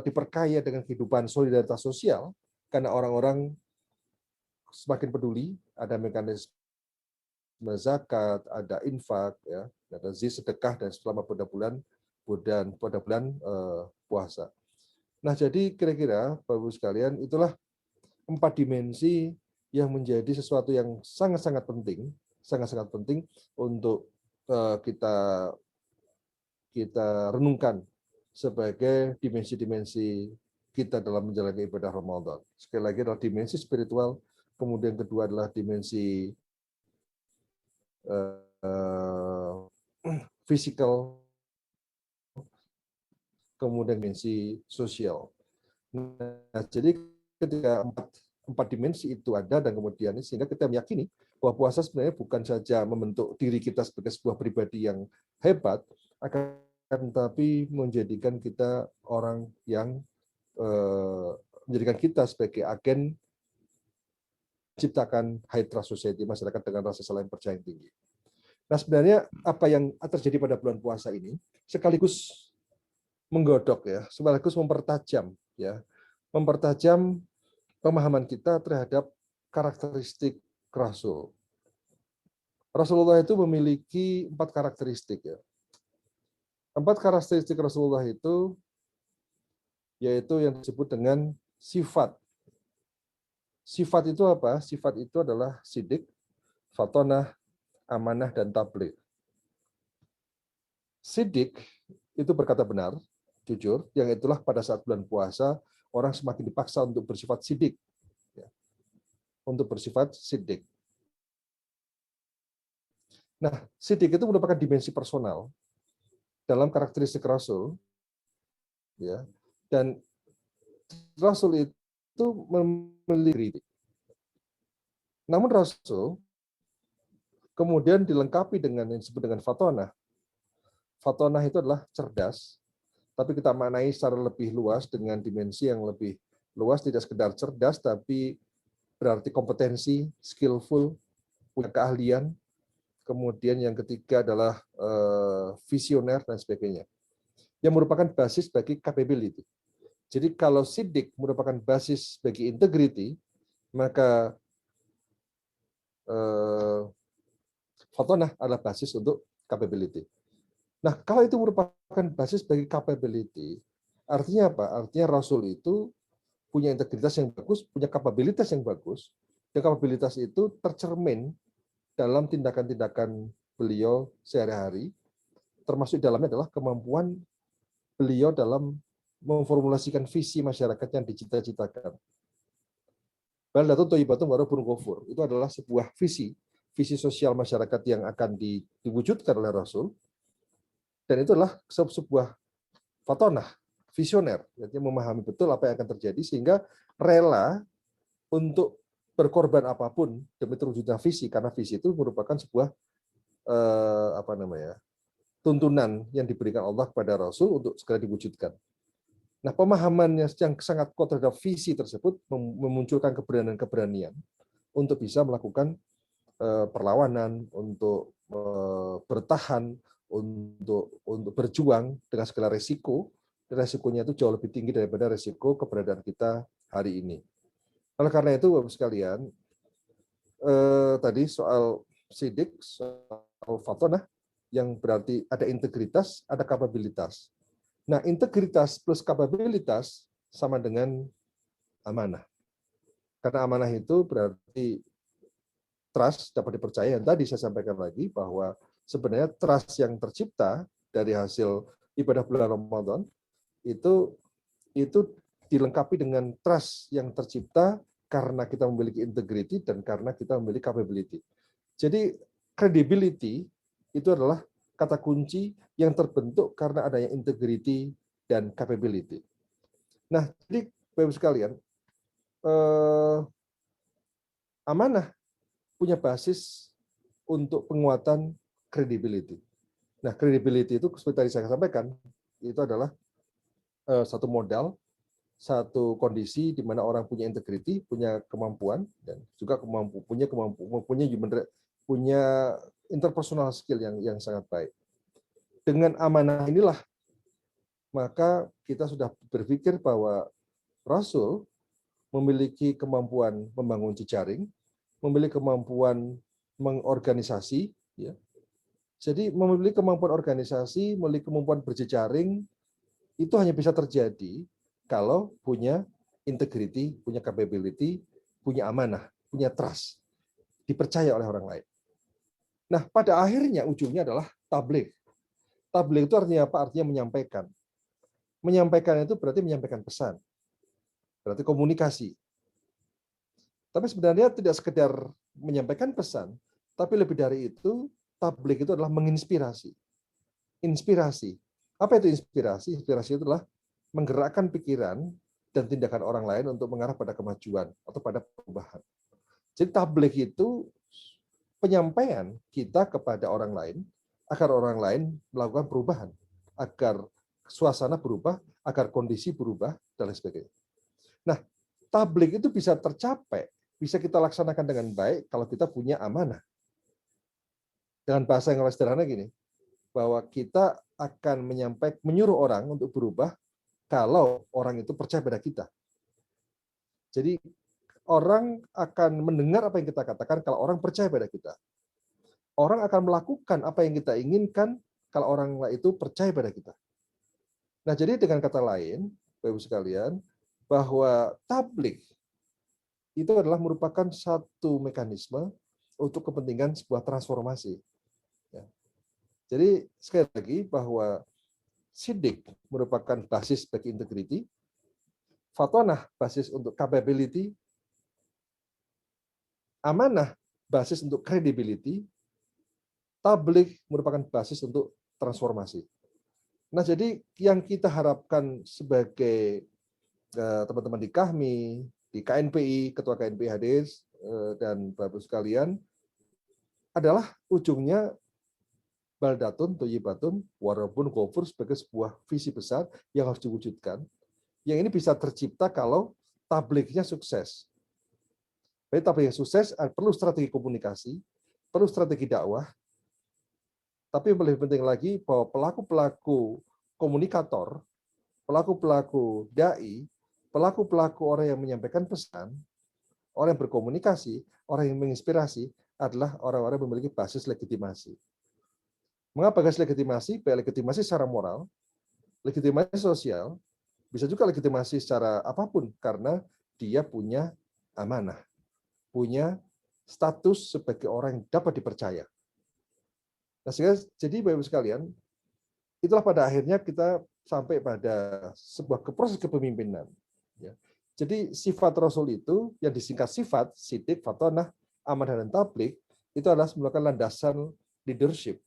diperkaya dengan kehidupan solidaritas sosial karena orang-orang semakin peduli, ada mekanisme zakat, ada infak, ya, ada sedekah dan selama pada bulan puasa. Nah, jadi kira-kira Bapak Ibu sekalian itulah 4 dimensi yang menjadi sesuatu yang sangat-sangat penting untuk kita renungkan sebagai dimensi-dimensi kita dalam menjalani ibadah Ramadan. Sekali lagi adalah dimensi spiritual, kemudian kedua adalah dimensi fisikal, kemudian dimensi sosial. Nah, jadi ketika empat dimensi itu ada dan kemudian sehingga kita meyakini bahwa puasa sebenarnya bukan saja membentuk diri kita sebagai sebuah pribadi yang hebat, akan tapi menjadikan kita orang yang menjadikan kita sebagai agen ciptakan high trust society, masyarakat dengan rasa saling percaya yang tinggi. Nah, sebenarnya apa yang terjadi pada bulan puasa ini sekaligus menggodok ya, sekaligus mempertajam pemahaman kita terhadap karakteristik Rasul. Rasulullah itu memiliki 4 karakteristik ya. 4 karakteristik Rasulullah itu yaitu yang disebut dengan sifat. Sifat itu apa? Sifat itu adalah sidik, fatonah, amanah, dan tabligh. Sidik itu berkata benar, jujur, yang itulah pada saat bulan puasa orang semakin dipaksa untuk bersifat sidik. Ya. Untuk bersifat sidik. Nah, sidik itu merupakan dimensi personal dalam karakteristik Rasul, ya, dan Rasul itu memiliki. Namun Rasul kemudian dilengkapi dengan yang disebut dengan fatonah. Fatonah itu adalah cerdas, tapi kita maknai secara lebih luas dengan dimensi yang lebih luas, tidak sekedar cerdas, tapi berarti kompetensi, skillful, punya keahlian. Kemudian yang ketiga adalah visioner dan sebagainya, yang merupakan basis bagi capability. Jadi kalau sidik merupakan basis bagi integrity, maka fatonah adalah basis untuk capability. Nah, kalau itu merupakan basis bagi capability, artinya apa? Artinya Rasul itu punya integritas yang bagus, punya kapabilitas yang bagus, dan kapabilitas itu tercermin dalam tindakan-tindakan beliau sehari-hari, termasuk dalamnya adalah kemampuan beliau dalam memformulasikan visi masyarakat yang dicita-citakan. Baldatun Thayyibatun wa Rabbun Ghafur, itu adalah sebuah visi sosial masyarakat yang akan diwujudkan oleh Rasul, dan itu adalah sebuah fatonah, visioner, jadi memahami betul apa yang akan terjadi sehingga rela untuk berkorban apapun demi terwujudnya visi, karena visi itu merupakan sebuah tuntunan yang diberikan Allah kepada Rasul untuk segera diwujudkan. Nah, pemahamannya yang sangat kuat terhadap visi tersebut memunculkan keberanian-keberanian untuk bisa melakukan perlawanan, untuk bertahan, untuk berjuang dengan segala resiko. Resikonya itu jauh lebih tinggi daripada resiko keberadaan kita hari ini. Oleh karena itu, Bapak sekalian, tadi soal sidik, soal fatonah, yang berarti ada integritas, ada kapabilitas. Nah, integritas plus kapabilitas sama dengan amanah. Karena amanah itu berarti trust, dapat dipercaya. Dan tadi saya sampaikan lagi bahwa sebenarnya trust yang tercipta dari hasil ibadah bulan Ramadan itu dilengkapi dengan trust yang tercipta karena kita memiliki integrity dan karena kita memiliki capability. Jadi credibility itu adalah kata kunci yang terbentuk karena adanya integrity dan capability. Nah, jadi Bapak sekalian, amanah punya basis untuk penguatan credibility. Nah, credibility itu seperti tadi saya sampaikan, itu adalah satu modal, satu kondisi di mana orang punya integrity, punya kemampuan, dan juga punya interpersonal skill yang sangat baik. Dengan amanah inilah, maka kita sudah berpikir bahwa Rasul memiliki kemampuan membangun jejaring, memiliki kemampuan mengorganisasi, ya. Jadi memiliki kemampuan organisasi, memiliki kemampuan berjejaring, itu hanya bisa terjadi kalau punya integrity, punya capability, punya amanah, punya trust, dipercaya oleh orang lain. Nah, pada akhirnya ujungnya adalah tabligh. Tabligh itu artinya apa? Artinya menyampaikan. Menyampaikan itu berarti menyampaikan pesan. Berarti komunikasi. Tapi sebenarnya tidak sekedar menyampaikan pesan, tapi lebih dari itu, tabligh itu adalah menginspirasi. Inspirasi. Apa itu inspirasi? Inspirasi itu adalah menggerakkan pikiran dan tindakan orang lain untuk mengarah pada kemajuan atau pada perubahan. Jadi tabligh itu penyampaian kita kepada orang lain agar orang lain melakukan perubahan. agar suasana berubah, agar kondisi berubah, dan lain sebagainya. Nah, tablik itu bisa tercapai, bisa kita laksanakan dengan baik kalau kita punya amanah. Dengan bahasa yang lebih sederhana gini, bahwa kita akan menyuruh orang untuk berubah kalau orang itu percaya pada kita. Jadi orang akan mendengar apa yang kita katakan kalau orang percaya pada kita. Orang akan melakukan apa yang kita inginkan kalau orang itu percaya pada kita. Nah, jadi dengan kata lain, Bapak-Ibu sekalian, bahwa tablik itu adalah merupakan satu mekanisme untuk kepentingan sebuah transformasi. Ya. Jadi sekali lagi bahwa sidik merupakan basis bagi integrity, fatonah basis untuk capability, amanah basis untuk credibility, tablik merupakan basis untuk transformasi. Nah, jadi yang kita harapkan sebagai teman-teman di KAHMI, di KNPI, Ketua KNPI hadir, dan Bapak sekalian, adalah ujungnya baldatun, toyibatun, warabun, kufur sebagai sebuah visi besar yang harus diwujudkan. Yang ini bisa tercipta kalau tabliknya sukses. Jadi tablik yang sukses perlu strategi komunikasi, perlu strategi dakwah, tapi yang lebih penting lagi bahwa pelaku-pelaku komunikator, pelaku-pelaku dai, pelaku-pelaku orang yang menyampaikan pesan, orang yang berkomunikasi, orang yang menginspirasi adalah orang-orang yang memiliki basis legitimasi. Mengapa basis legitimasi? Baik legitimasi secara moral, legitimasi sosial, bisa juga legitimasi secara apapun, karena dia punya amanah, punya status sebagai orang yang dapat dipercaya. Nah, jadi Bapak-Ibu sekalian, itulah pada akhirnya kita sampai pada sebuah proses kepemimpinan. Ya. Jadi sifat Rasul itu yang disingkat sifat, sidik, fatonah, amanah, dan tablik, itu adalah merupakan landasan leadership.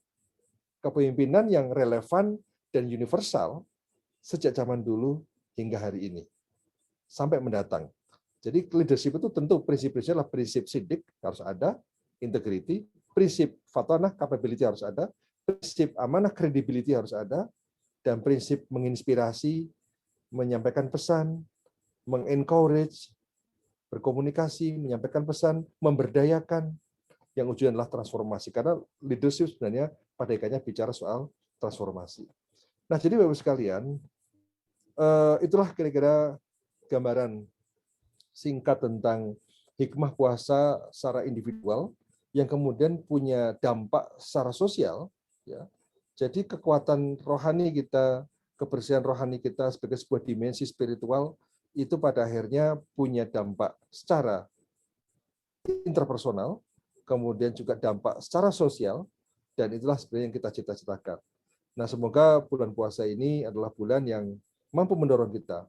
Kepemimpinan yang relevan dan universal sejak zaman dulu hingga hari ini. Sampai mendatang. Jadi leadership itu tentu prinsip-prinsipnya adalah prinsip sidik, harus ada, integrity, prinsip fatonah, capability harus ada, prinsip amanah, credibility harus ada, dan prinsip menginspirasi, menyampaikan pesan, mengencourage, berkomunikasi, menyampaikan pesan, memberdayakan, yang ujungnya adalah transformasi. Karena leadership sebenarnya pada ikannya bicara soal transformasi. Nah, jadi Bapak sekalian, itulah kira-kira gambaran singkat tentang hikmah puasa secara individual, yang kemudian punya dampak secara sosial, ya. Jadi kekuatan rohani kita, kebersihan rohani kita sebagai sebuah dimensi spiritual itu pada akhirnya punya dampak secara interpersonal, kemudian juga dampak secara sosial, dan itulah sebenarnya yang kita cita-citakan. Nah, semoga bulan puasa ini adalah bulan yang mampu mendorong kita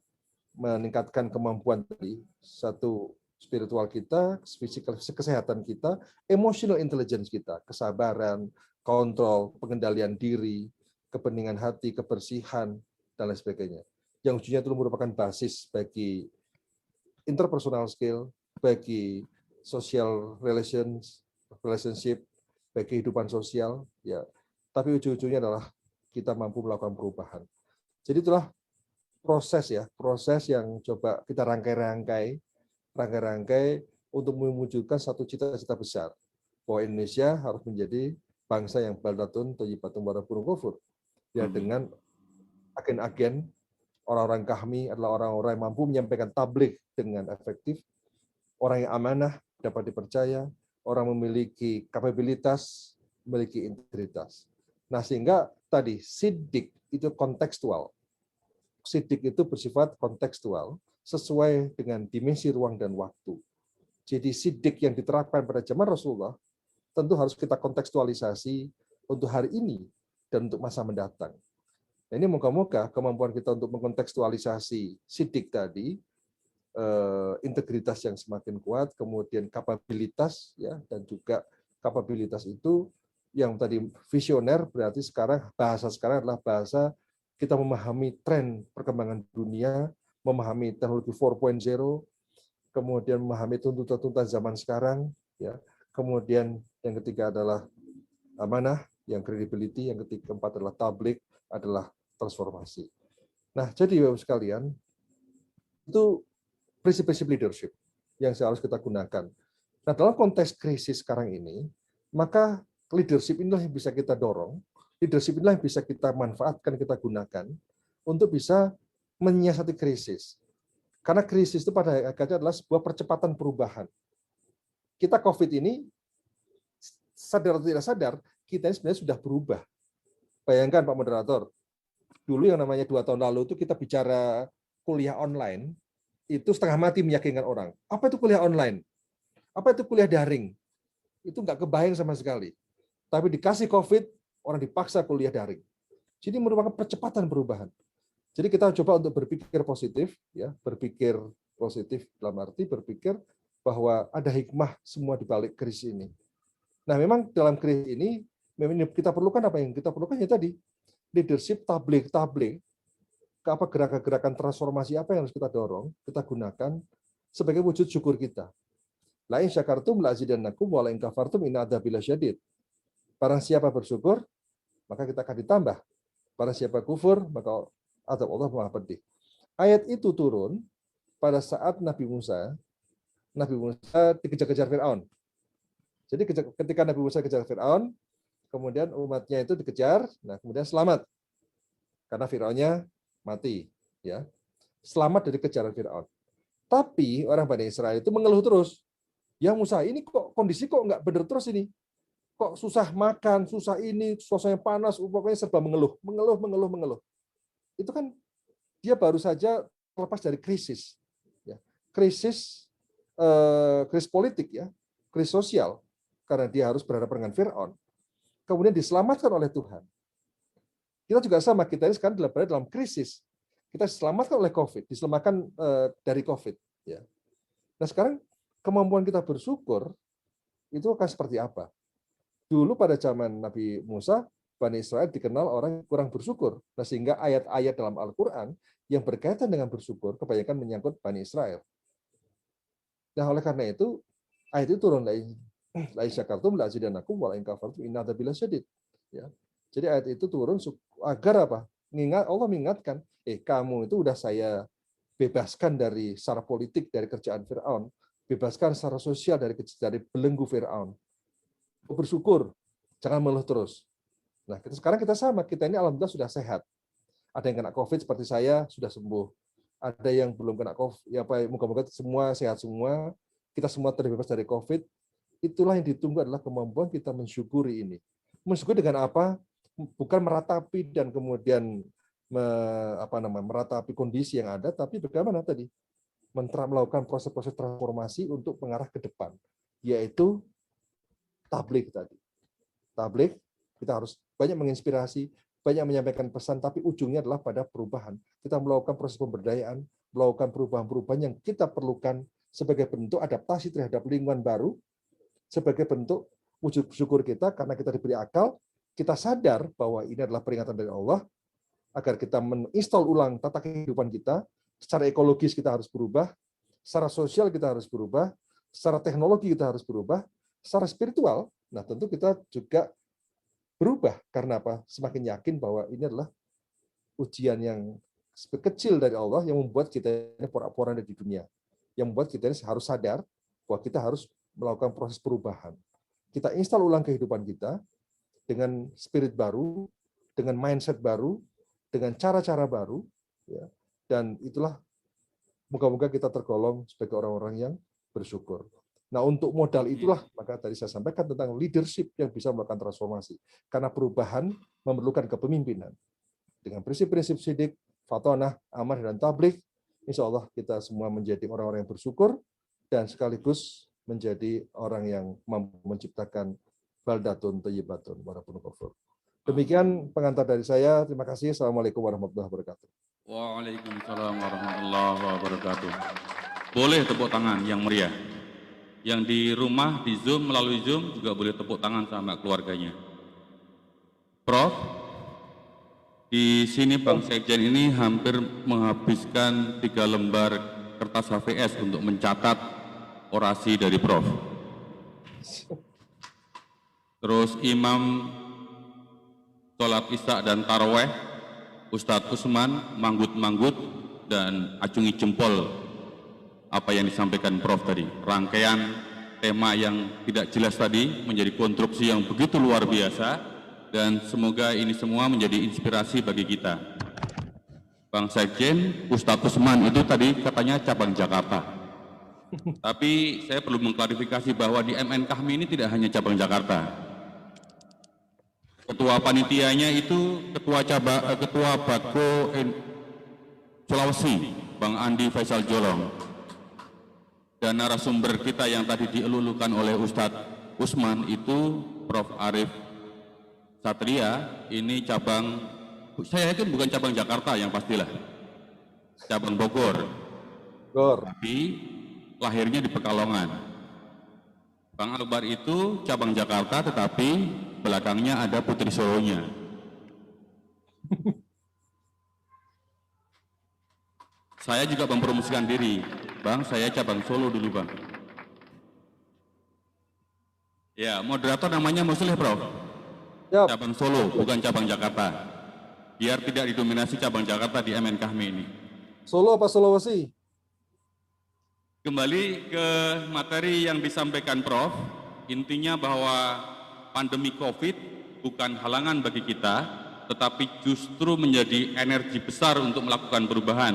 meningkatkan kemampuan tadi, satu spiritual kita, fisikal kesehatan kita, emotional intelligence kita, kesabaran, kontrol, pengendalian diri, kebeningan hati, kebersihan, dan lain sebagainya. Yang ujungnya itu merupakan basis bagi interpersonal skill, bagi social relationship, bagi kehidupan sosial, ya. Tapi ujung-ujungnya adalah kita mampu melakukan perubahan. Jadi itulah proses yang coba kita rangkai-rangkai untuk mewujudkan satu cita-cita besar bahwa Indonesia harus menjadi bangsa yang baldatun thayyibatun warabun ghafur. Ya, dengan agen-agen orang-orang KAHMI adalah orang-orang yang mampu menyampaikan tabligh dengan efektif, orang yang amanah, dapat dipercaya, orang memiliki kapabilitas, memiliki integritas. Nah, sehingga tadi sidik itu kontekstual. Sidik itu bersifat kontekstual sesuai dengan dimensi ruang dan waktu. Jadi sidik yang diterapkan pada zaman Rasulullah tentu harus kita kontekstualisasi untuk hari ini dan untuk masa mendatang. Nah, ini moga-moga kemampuan kita untuk mengkontekstualisasi sidik tadi, integritas yang semakin kuat, kemudian kapabilitas, ya, dan juga kapabilitas itu yang tadi visioner, berarti sekarang bahasa sekarang adalah bahasa kita memahami tren perkembangan dunia, memahami teknologi 4.0, kemudian memahami tuntutan-tuntutan zaman sekarang, ya. Kemudian yang ketiga adalah amanah, yang credibility, yang keempat adalah tabligh, adalah transformasi. Nah, jadi Bapak sekalian, itu prinsip-prinsip leadership yang harus kita gunakan. Nah, dalam konteks krisis sekarang ini, maka leadership inilah yang bisa kita dorong, leadership inilah yang bisa kita manfaatkan, kita gunakan untuk bisa menyiasati krisis. Karena krisis itu pada hakikatnya adalah sebuah percepatan perubahan. Kita COVID ini, sadar atau tidak sadar, kita ini sebenarnya sudah berubah. Bayangkan Pak Moderator, dulu yang namanya 2 tahun lalu itu kita bicara kuliah online, itu setengah mati meyakinkan orang. Apa itu kuliah online? Apa itu kuliah daring? Itu nggak kebayang sama sekali. Tapi dikasih COVID, orang dipaksa kuliah daring. Jadi merupakan percepatan perubahan. Jadi kita coba untuk berpikir positif, ya, berpikir positif dalam arti berpikir bahwa ada hikmah semua di balik krisis ini. Nah, memang dalam krisis ini memang kita perlukan apa yang kita perlukan ya tadi, leadership tabligh, apa gerakan-gerakan transformasi apa yang harus kita dorong, kita gunakan sebagai wujud syukur kita. La in syakartum la azidannakum wa la in kafartum inna adzabi lasyadid. Barang siapa bersyukur, maka kita akan ditambah. Barang siapa kufur, maka azab Allah maha pedih. Ayat itu turun pada saat Nabi Musa dikejar-kejar Fir'aun. Jadi ketika Nabi Musa kejar Fir'aun, kemudian umatnya itu dikejar, nah kemudian selamat. Karena Fir'aunnya mati, ya. Selamat dari kejaran Fir'aun. Tapi orang Bani Israel itu mengeluh terus. Ya Musa, ini kok kondisi kok nggak benar terus ini? Kok susah makan, susah ini, suasananya panas, pokoknya serba mengeluh. Itu kan dia baru saja lepas dari krisis. Ya. Krisis politik, ya, krisis sosial, karena dia harus berhadapan dengan Fir'aun. Kemudian diselamatkan oleh Tuhan. Kita juga sama, kita ini sekarang berada dalam krisis. Kita diselamatkan oleh COVID, diselamatkan dari COVID. Ya. Nah sekarang kemampuan kita bersyukur itu akan seperti apa? Dulu pada zaman Nabi Musa, Bani Israel dikenal orang yang kurang bersyukur. Nah, sehingga ayat-ayat dalam Al-Quran yang berkaitan dengan bersyukur kebanyakan menyangkut Bani Israel. Nah, oleh karena itu, ayat itu turun, la in syakartum la azidannakum wa la in kafartum inna adzabi lasyadid. Ya. Jadi ayat itu turun agar apa? Allah mengingatkan, kamu itu udah saya bebaskan dari secara politik dari kerjaan Fir'aun, bebaskan secara sosial dari belenggu Fir'aun. Bersyukur, jangan mengeluh terus. Nah, sekarang kita sama, kita ini alhamdulillah sudah sehat. Ada yang kena COVID seperti saya, sudah sembuh. Ada yang belum kena COVID, ya apa, moga-moga semua sehat semua, kita semua terbebas dari COVID. Itulah yang ditunggu adalah kemampuan kita mensyukuri ini. Mensyukuri dengan apa? Bukan meratapi dan kemudian meratapi kondisi yang ada, tapi bagaimana tadi? Melakukan proses-proses transformasi untuk mengarah ke depan, yaitu tabligh tadi. Tabligh, kita harus banyak menginspirasi, banyak menyampaikan pesan, tapi ujungnya adalah pada perubahan. Kita melakukan proses pemberdayaan, melakukan perubahan-perubahan yang kita perlukan sebagai bentuk adaptasi terhadap lingkungan baru, sebagai bentuk wujud syukur kita karena kita diberi akal, kita sadar bahwa ini adalah peringatan dari Allah, agar kita menginstal ulang tata kehidupan kita, secara ekologis kita harus berubah, secara sosial kita harus berubah, secara teknologi kita harus berubah, secara spiritual, nah tentu kita juga berubah. Karena apa? Semakin yakin bahwa ini adalah ujian yang kecil dari Allah yang membuat kita ini porak-poranda di dunia. Yang membuat kita ini harus sadar bahwa kita harus melakukan proses perubahan. Kita install ulang kehidupan kita dengan spirit baru, dengan mindset baru, dengan cara-cara baru, ya. Dan itulah moga-moga kita tergolong sebagai orang-orang yang bersyukur. Nah, untuk modal itulah maka tadi saya sampaikan tentang leadership yang bisa melakukan transformasi. Karena perubahan memerlukan kepemimpinan. Dengan prinsip-prinsip sidik, fatonah, amar, dan tabligh, insya Allah kita semua menjadi orang-orang yang bersyukur dan sekaligus menjadi orang yang mampu menciptakan baldatun thayyibatun warabun ghafur. Demikian pengantar dari saya. Terima kasih. Assalamualaikum warahmatullahi wabarakatuh. Waalaikumsalam warahmatullahi wabarakatuh. Boleh tepuk tangan yang meriah. Yang di rumah, di Zoom, melalui Zoom juga boleh tepuk tangan sama keluarganya. Prof, di sini Bang Sekjen ini hampir menghabiskan 3 lembar kertas HVS untuk mencatat orasi dari Prof. Terus imam sholat isya dan taraweh Ustadz Usman manggut-manggut dan acungi jempol apa yang disampaikan Prof tadi. Rangkaian tema yang tidak jelas tadi menjadi konstruksi yang begitu luar biasa, dan semoga ini semua menjadi inspirasi bagi kita. Bang Sekjen, Ustadz Usman itu tadi katanya cabang Jakarta. Tapi saya perlu mengklarifikasi bahwa di MN Kahmi ini tidak hanya cabang Jakarta. Ketua panitianya itu Ketua Bako Sulawesi, Bang Andi Faisal Jolong. Dan narasumber kita yang tadi dielulukan oleh Ustadz Usman itu Prof. Arif Satria, ini cabang, saya yakin bukan cabang Jakarta yang pastilah, cabang Bogor. Tapi lahirnya di Pekalongan. Bang Akbar itu cabang Jakarta, tetapi belakangnya ada Putri Solonya. Saya juga mempromosikan diri, Bang, saya cabang Solo dulu, Bang. Ya, moderator namanya Muslih, Prof. Yap. Cabang Solo, bukan cabang Jakarta. Biar tidak didominasi cabang Jakarta di MN Kahmi ini. Solo apa Sulawesi? Kembali ke materi yang disampaikan Prof, intinya bahwa pandemi COVID bukan halangan bagi kita, tetapi justru menjadi energi besar untuk melakukan perubahan.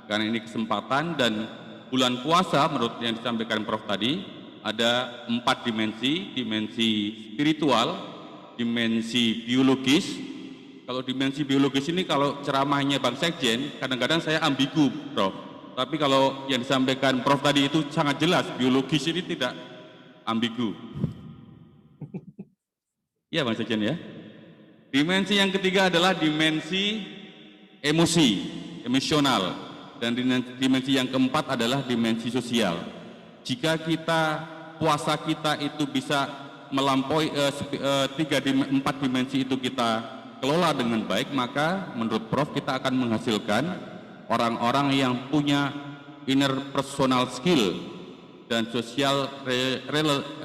Karena ini kesempatan, dan bulan puasa menurut yang disampaikan Prof tadi, ada 4 dimensi, dimensi spiritual, dimensi biologis. Kalau dimensi biologis ini, kalau ceramahnya Bang Sekjen, kadang-kadang saya ambigu, Prof. Tapi kalau yang disampaikan Prof tadi itu sangat jelas, biologis ini tidak ambigu. Ya Bang Sekjen ya. Dimensi yang ketiga adalah dimensi emosi, emosional. Dan dimensi yang keempat adalah dimensi sosial. Jika puasa kita itu bisa melampaui 4 dimensi itu kita kelola dengan baik, maka menurut Prof kita akan menghasilkan orang-orang yang punya interpersonal skill dan social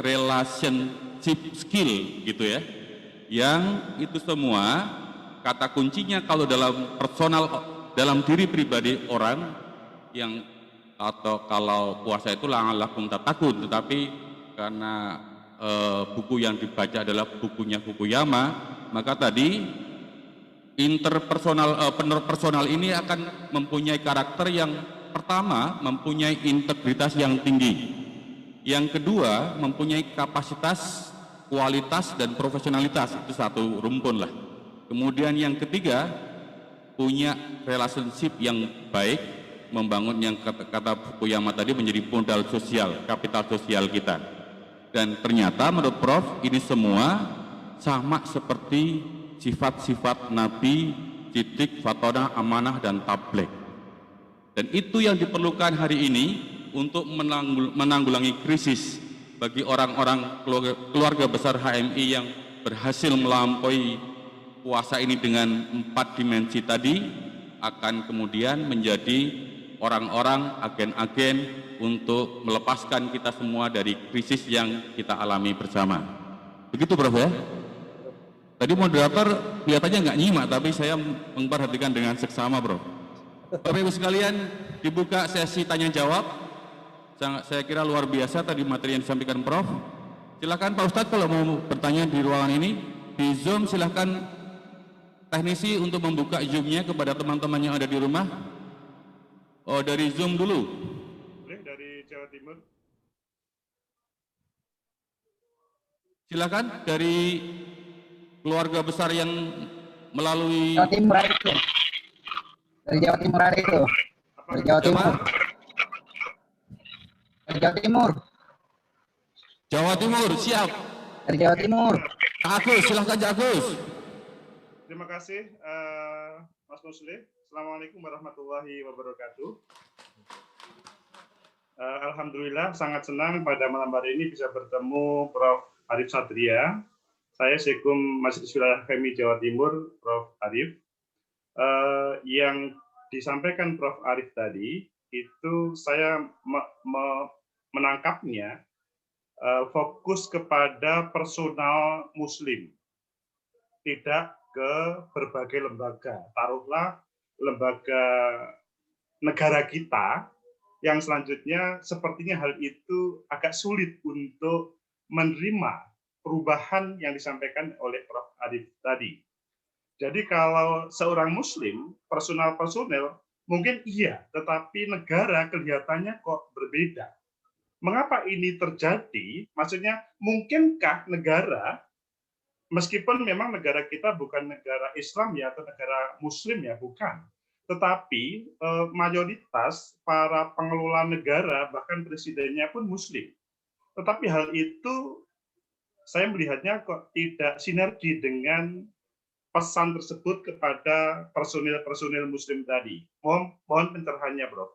relationship skill gitu ya. Yang itu semua kata kuncinya kalau dalam diri pribadi orang yang, atau kalau puasa itu lakum tatakun, tetapi karena buku yang dibaca adalah bukunya Fukuyama, maka tadi interpersonal ini akan mempunyai karakter yang pertama, mempunyai integritas yang tinggi. Yang kedua, mempunyai kapasitas, kualitas, dan profesionalitas. Itu satu rumpun lah. Kemudian yang ketiga, punya relationship yang baik, membangun yang kata Fukuyama tadi menjadi modal sosial, kapital sosial kita. Dan ternyata menurut Prof, ini semua sama seperti sifat-sifat Nabi, Siddiq, Fatonah, Amanah, dan Tabligh. Dan itu yang diperlukan hari ini untuk menanggulangi krisis bagi orang-orang keluarga besar HMI yang berhasil melampaui puasa ini dengan 4 dimensi tadi, akan kemudian menjadi orang-orang agen-agen untuk melepaskan kita semua dari krisis yang kita alami bersama. Begitu Prof ya? Tadi moderator kelihatannya nggak nyimak, tapi saya memperhatikan dengan seksama, Bro. Bapak Ibu sekalian, dibuka sesi tanya jawab. Saya kira luar biasa tadi materi yang disampaikan Prof. Silakan Pak Ustadz kalau mau bertanya di ruangan ini, di Zoom silakan teknisi untuk membuka Zoom-nya kepada teman-teman yang ada di rumah. Oh, dari Zoom dulu. Boleh dari Jawa Timur. Silakan dari keluarga besar yang melalui Jawa Timur ada itu. Dari Jawa Timur ada itu. Dari Jawa Timur. Dari Jawa Timur. Jawa Timur, siap. Dari Jawa Timur. Agus, silahkan Agus. Terima kasih Mas Muslih. Assalamualaikum warahmatullahi wabarakatuh. Alhamdulillah sangat senang pada malam hari ini bisa bertemu Prof. Arif Satria. Saya Sekum Majelis Wilayah KMI Jawa Timur, Prof. Arif. Yang disampaikan Prof. Arif tadi, itu saya menangkapnya fokus kepada personal Muslim, tidak ke berbagai lembaga. Taruhlah lembaga negara kita yang selanjutnya sepertinya hal itu agak sulit untuk menerima perubahan yang disampaikan oleh Prof. Arif tadi. Jadi kalau seorang muslim, personal mungkin iya, tetapi negara kelihatannya kok berbeda. Mengapa ini terjadi? Maksudnya, mungkinkah negara, meskipun memang negara kita bukan negara Islam ya, atau negara muslim ya, bukan. Tetapi mayoritas para pengelola negara, bahkan presidennya pun muslim. Tetapi hal itu saya melihatnya kok tidak sinergi dengan pesan tersebut kepada personil muslim tadi. Mohon pencerahannya, Bro.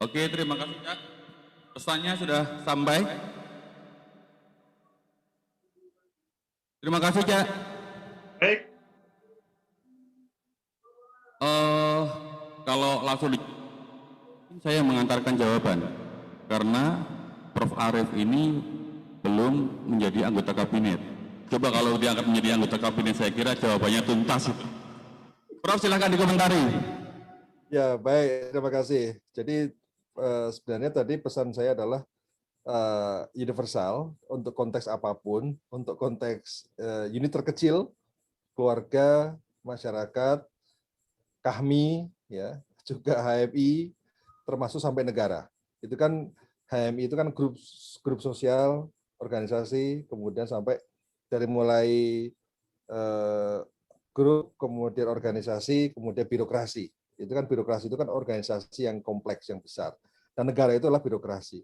Oke, terima kasih, Cak. Pesannya sudah sampai. Terima kasih, Cak. Baik. Kalau langsung saya mengantarkan jawaban karena Prof. Arif ini belum menjadi anggota kabinet. Coba kalau diangkat menjadi anggota kabinet, saya kira jawabannya tuntas itu. Prof, silakan dikomentari. Ya, baik, terima kasih. Jadi sebenarnya tadi pesan saya adalah universal untuk konteks apapun, untuk konteks unit terkecil, keluarga, masyarakat, KAHMI, ya, juga HMI, termasuk sampai negara. Itu kan HMI itu kan grup sosial, organisasi, kemudian sampai dari mulai grup, kemudian organisasi, kemudian birokrasi. Itu kan birokrasi itu kan organisasi yang kompleks, yang besar. Dan negara itu adalah birokrasi.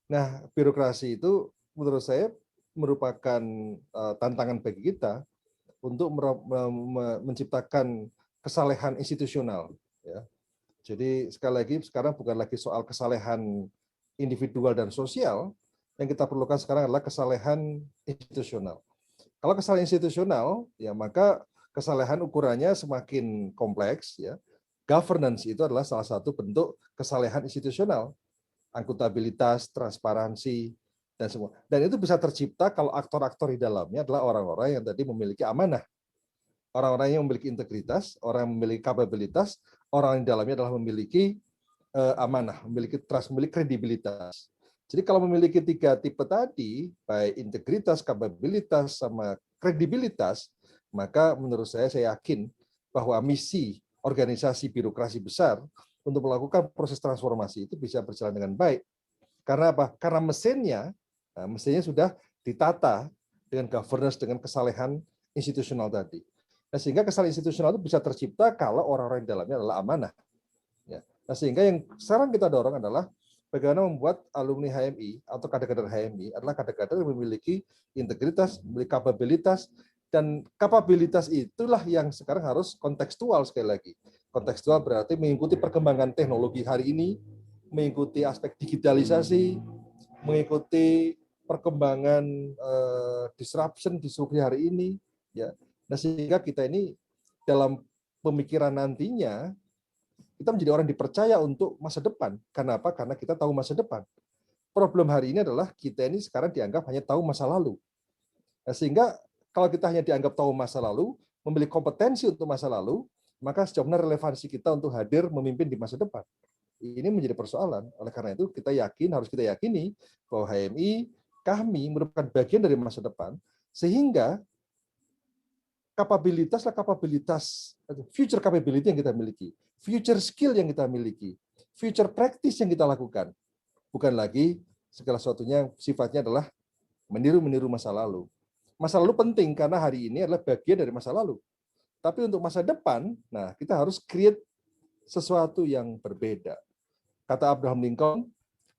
Nah, birokrasi itu menurut saya merupakan tantangan bagi kita untuk menciptakan kesalehan institusional. Ya. Jadi sekali lagi sekarang bukan lagi soal kesalehan individual dan sosial, yang kita perlukan sekarang adalah kesalehan institusional. Kalau kesalahan institusional, ya maka kesalahan ukurannya semakin kompleks. Ya. Governance itu adalah salah satu bentuk kesalahan institusional, akuntabilitas, transparansi, dan semua. Dan itu bisa tercipta kalau aktor-aktor di dalamnya adalah orang-orang yang tadi memiliki amanah, orang-orang yang memiliki integritas, orang yang memiliki kapabilitas, orang di dalamnya adalah memiliki amanah, memiliki trust, memiliki kredibilitas. Jadi kalau memiliki 3 tipe tadi, baik integritas, kapabilitas, sama kredibilitas, maka menurut saya yakin bahwa misi organisasi birokrasi besar untuk melakukan proses transformasi itu bisa berjalan dengan baik. Karena apa? Karena mesinnya sudah ditata dengan governance, dengan kesalehan institusional tadi. Nah, sehingga kesalahan institusional itu bisa tercipta kalau orang-orang di dalamnya adalah amanah. Ya. Nah, sehingga yang sekarang kita dorong adalah bagaimana membuat alumni HMI atau kader-kader HMI adalah kader-kader yang memiliki integritas, memiliki kapabilitas, dan kapabilitas itulah yang sekarang harus kontekstual sekali lagi. Kontekstual berarti mengikuti perkembangan teknologi hari ini, mengikuti aspek digitalisasi, mengikuti perkembangan disruption hari ini, ya. Nah, sehingga kita ini dalam pemikiran nantinya kita menjadi orang dipercaya untuk masa depan. Karena apa? Karena kita tahu masa depan. Problem hari ini adalah kita ini sekarang dianggap hanya tahu masa lalu. Nah, sehingga kalau kita hanya dianggap tahu masa lalu, memiliki kompetensi untuk masa lalu, maka sejauh mana relevansi kita untuk hadir memimpin di masa depan. Ini menjadi persoalan. Oleh karena itu kita harus kita yakini bahwa HMI, kami merupakan bagian dari masa depan, sehingga kapabilitas, future capability yang kita miliki, future skill yang kita miliki, future practice yang kita lakukan, bukan lagi segala sesuatunya sifatnya adalah meniru masa lalu. Masa lalu penting karena hari ini adalah bagian dari masa lalu. Tapi untuk masa depan, nah kita harus create sesuatu yang berbeda. Kata Abraham Lincoln,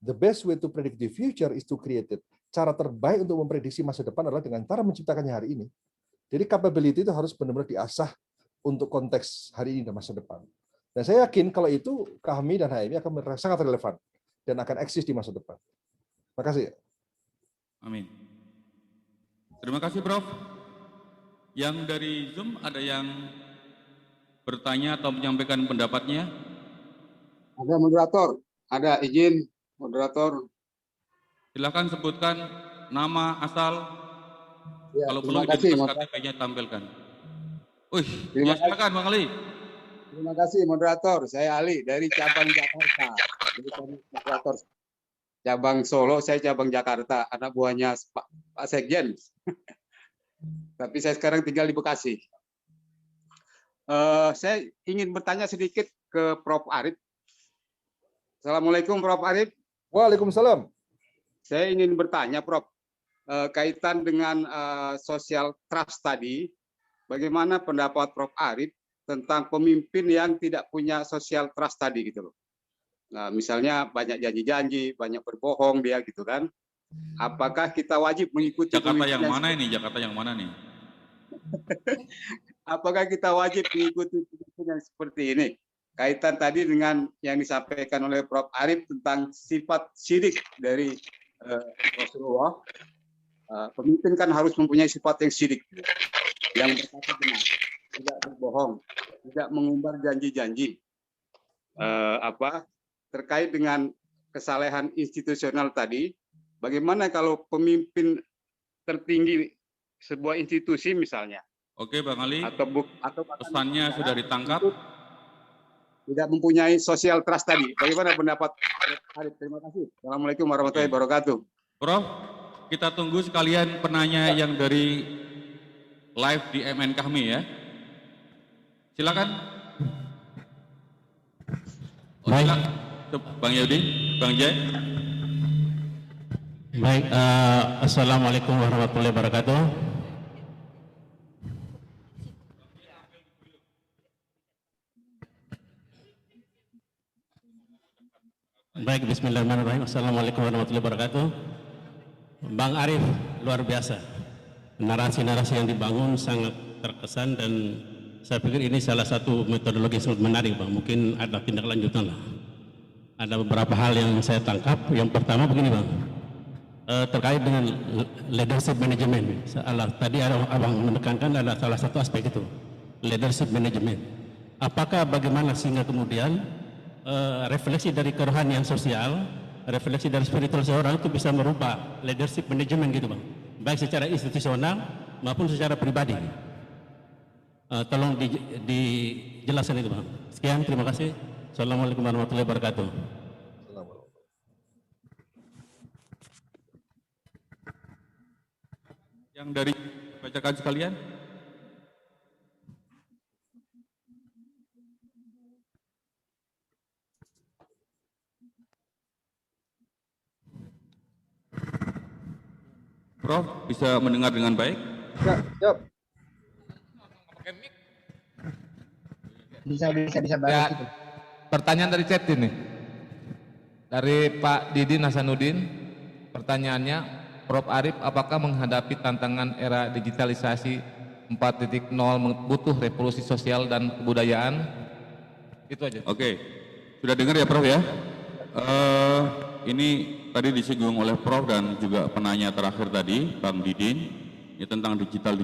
the best way to predict the future is to create it. Cara terbaik untuk memprediksi masa depan adalah dengan cara menciptakannya hari ini. Jadi capability itu harus benar-benar diasah untuk konteks hari ini dan masa depan. Dan saya yakin kalau itu kami dan HMI akan sangat relevan dan akan eksis di masa depan. Terima kasih. Amin. Terima kasih, Prof. Yang dari Zoom ada yang bertanya atau menyampaikan pendapatnya? Ada moderator, ada izin moderator. Silakan sebutkan nama, asal. Ya, Kalau perlu terima kasih, identitas moderator. KTP-nya tampilkan. Wih, Terima ya silakan Bang Ali. Terima kasih moderator. Saya Ali dari cabang Jakarta. Jadi kami moderator cabang Solo, saya cabang Jakarta, anak buahnya Pak Sekjen. Tapi saya sekarang tinggal di Bekasi. Saya ingin bertanya sedikit ke Prof. Arif. Assalamualaikum Prof. Arif. Waalaikumsalam. Saya ingin bertanya Prof, kaitan dengan social trust tadi, bagaimana pendapat Prof. Arif tentang pemimpin yang tidak punya social trust tadi gitu loh. Nah, misalnya banyak janji-janji, banyak berbohong dia gitu kan. Apakah kita wajib mengikuti Jakarta yang mana ini? Jakarta yang mana nih? Apakah kita wajib mengikuti pemimpin yang seperti ini? Kaitan tadi dengan yang disampaikan oleh Prof. Arif tentang sifat syirik dari Rasulullah. Pemimpin kan harus mempunyai sifat yang syirik, yang berkata benar, tidak berbohong, tidak mengumbar janji-janji. Terkait dengan kesalahan institusional tadi, bagaimana kalau pemimpin tertinggi sebuah institusi misalnya? Oke Bang Ali, atau pesannya sudah ditangkap. Tidak mempunyai social trust tadi. Bagaimana pendapat Arif? Terima kasih. Assalamualaikum warahmatullahi wabarakatuh. Prof, kita tunggu sekalian penanya yang dari live di MN kami ya. Silakan. Baik. Bang Yudi, Bang Jai. Baik, Assalamualaikum warahmatullahi wabarakatuh. Baik, bismillahirrahmanirrahim. Assalamualaikum warahmatullahi wabarakatuh. Bang Arif, luar biasa. Narasi-narasi yang dibangun sangat terkesan dan saya pikir ini salah satu metodologi yang sangat menarik, Bang. Mungkin ada tindak lanjutan lah. Ada beberapa hal yang saya tangkap. Yang pertama begini, Bang. Terkait dengan leadership management. Tadi Abang menekankan ada salah satu aspek itu. Leadership management. Apakah bagaimana sehingga kemudian refleksi dari kerohanian sosial, refleksi dari spiritual seorang itu bisa merubah leadership management gitu Bang, baik secara institusional maupun secara pribadi. Tolong dijelaskan itu Bang. Sekian, terima kasih. Assalamualaikum warahmatullahi wabarakatuh. Yang dari bacakan sekalian. Prof, bisa mendengar dengan baik? Ya. Bisa balik Ya, itu. pertanyaan dari chat ini. Dari Pak Didin Hasanuddin, pertanyaannya, Prof. Arif, apakah menghadapi tantangan era digitalisasi 4.0 butuh revolusi sosial dan kebudayaan? Itu aja. Oke, sudah dengar ya Prof ya? Ini tadi disinggung oleh Prof dan juga penanya terakhir tadi, Bang Didin, ini tentang digital.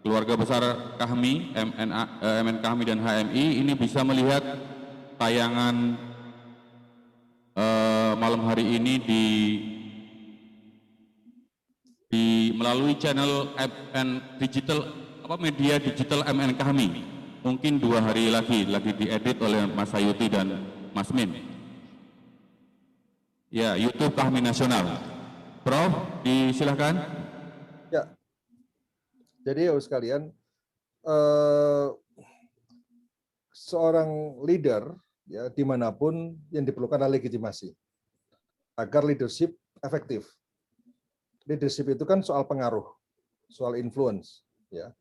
Keluarga besar kami, MN kami dan HMI ini bisa melihat tayangan malam hari ini melalui channel MN digital, media digital MN kami. Mungkin 2 hari lagi diedit oleh Mas Sayuti dan Mas Min. Ya, YouTube Kami Nasional. Prof, disilahkan. Ya. Jadi sekalian, seorang leader ya dimanapun yang diperlukan adalah legitimasi agar leadership efektif. Leadership itu kan soal pengaruh, soal influence, ya.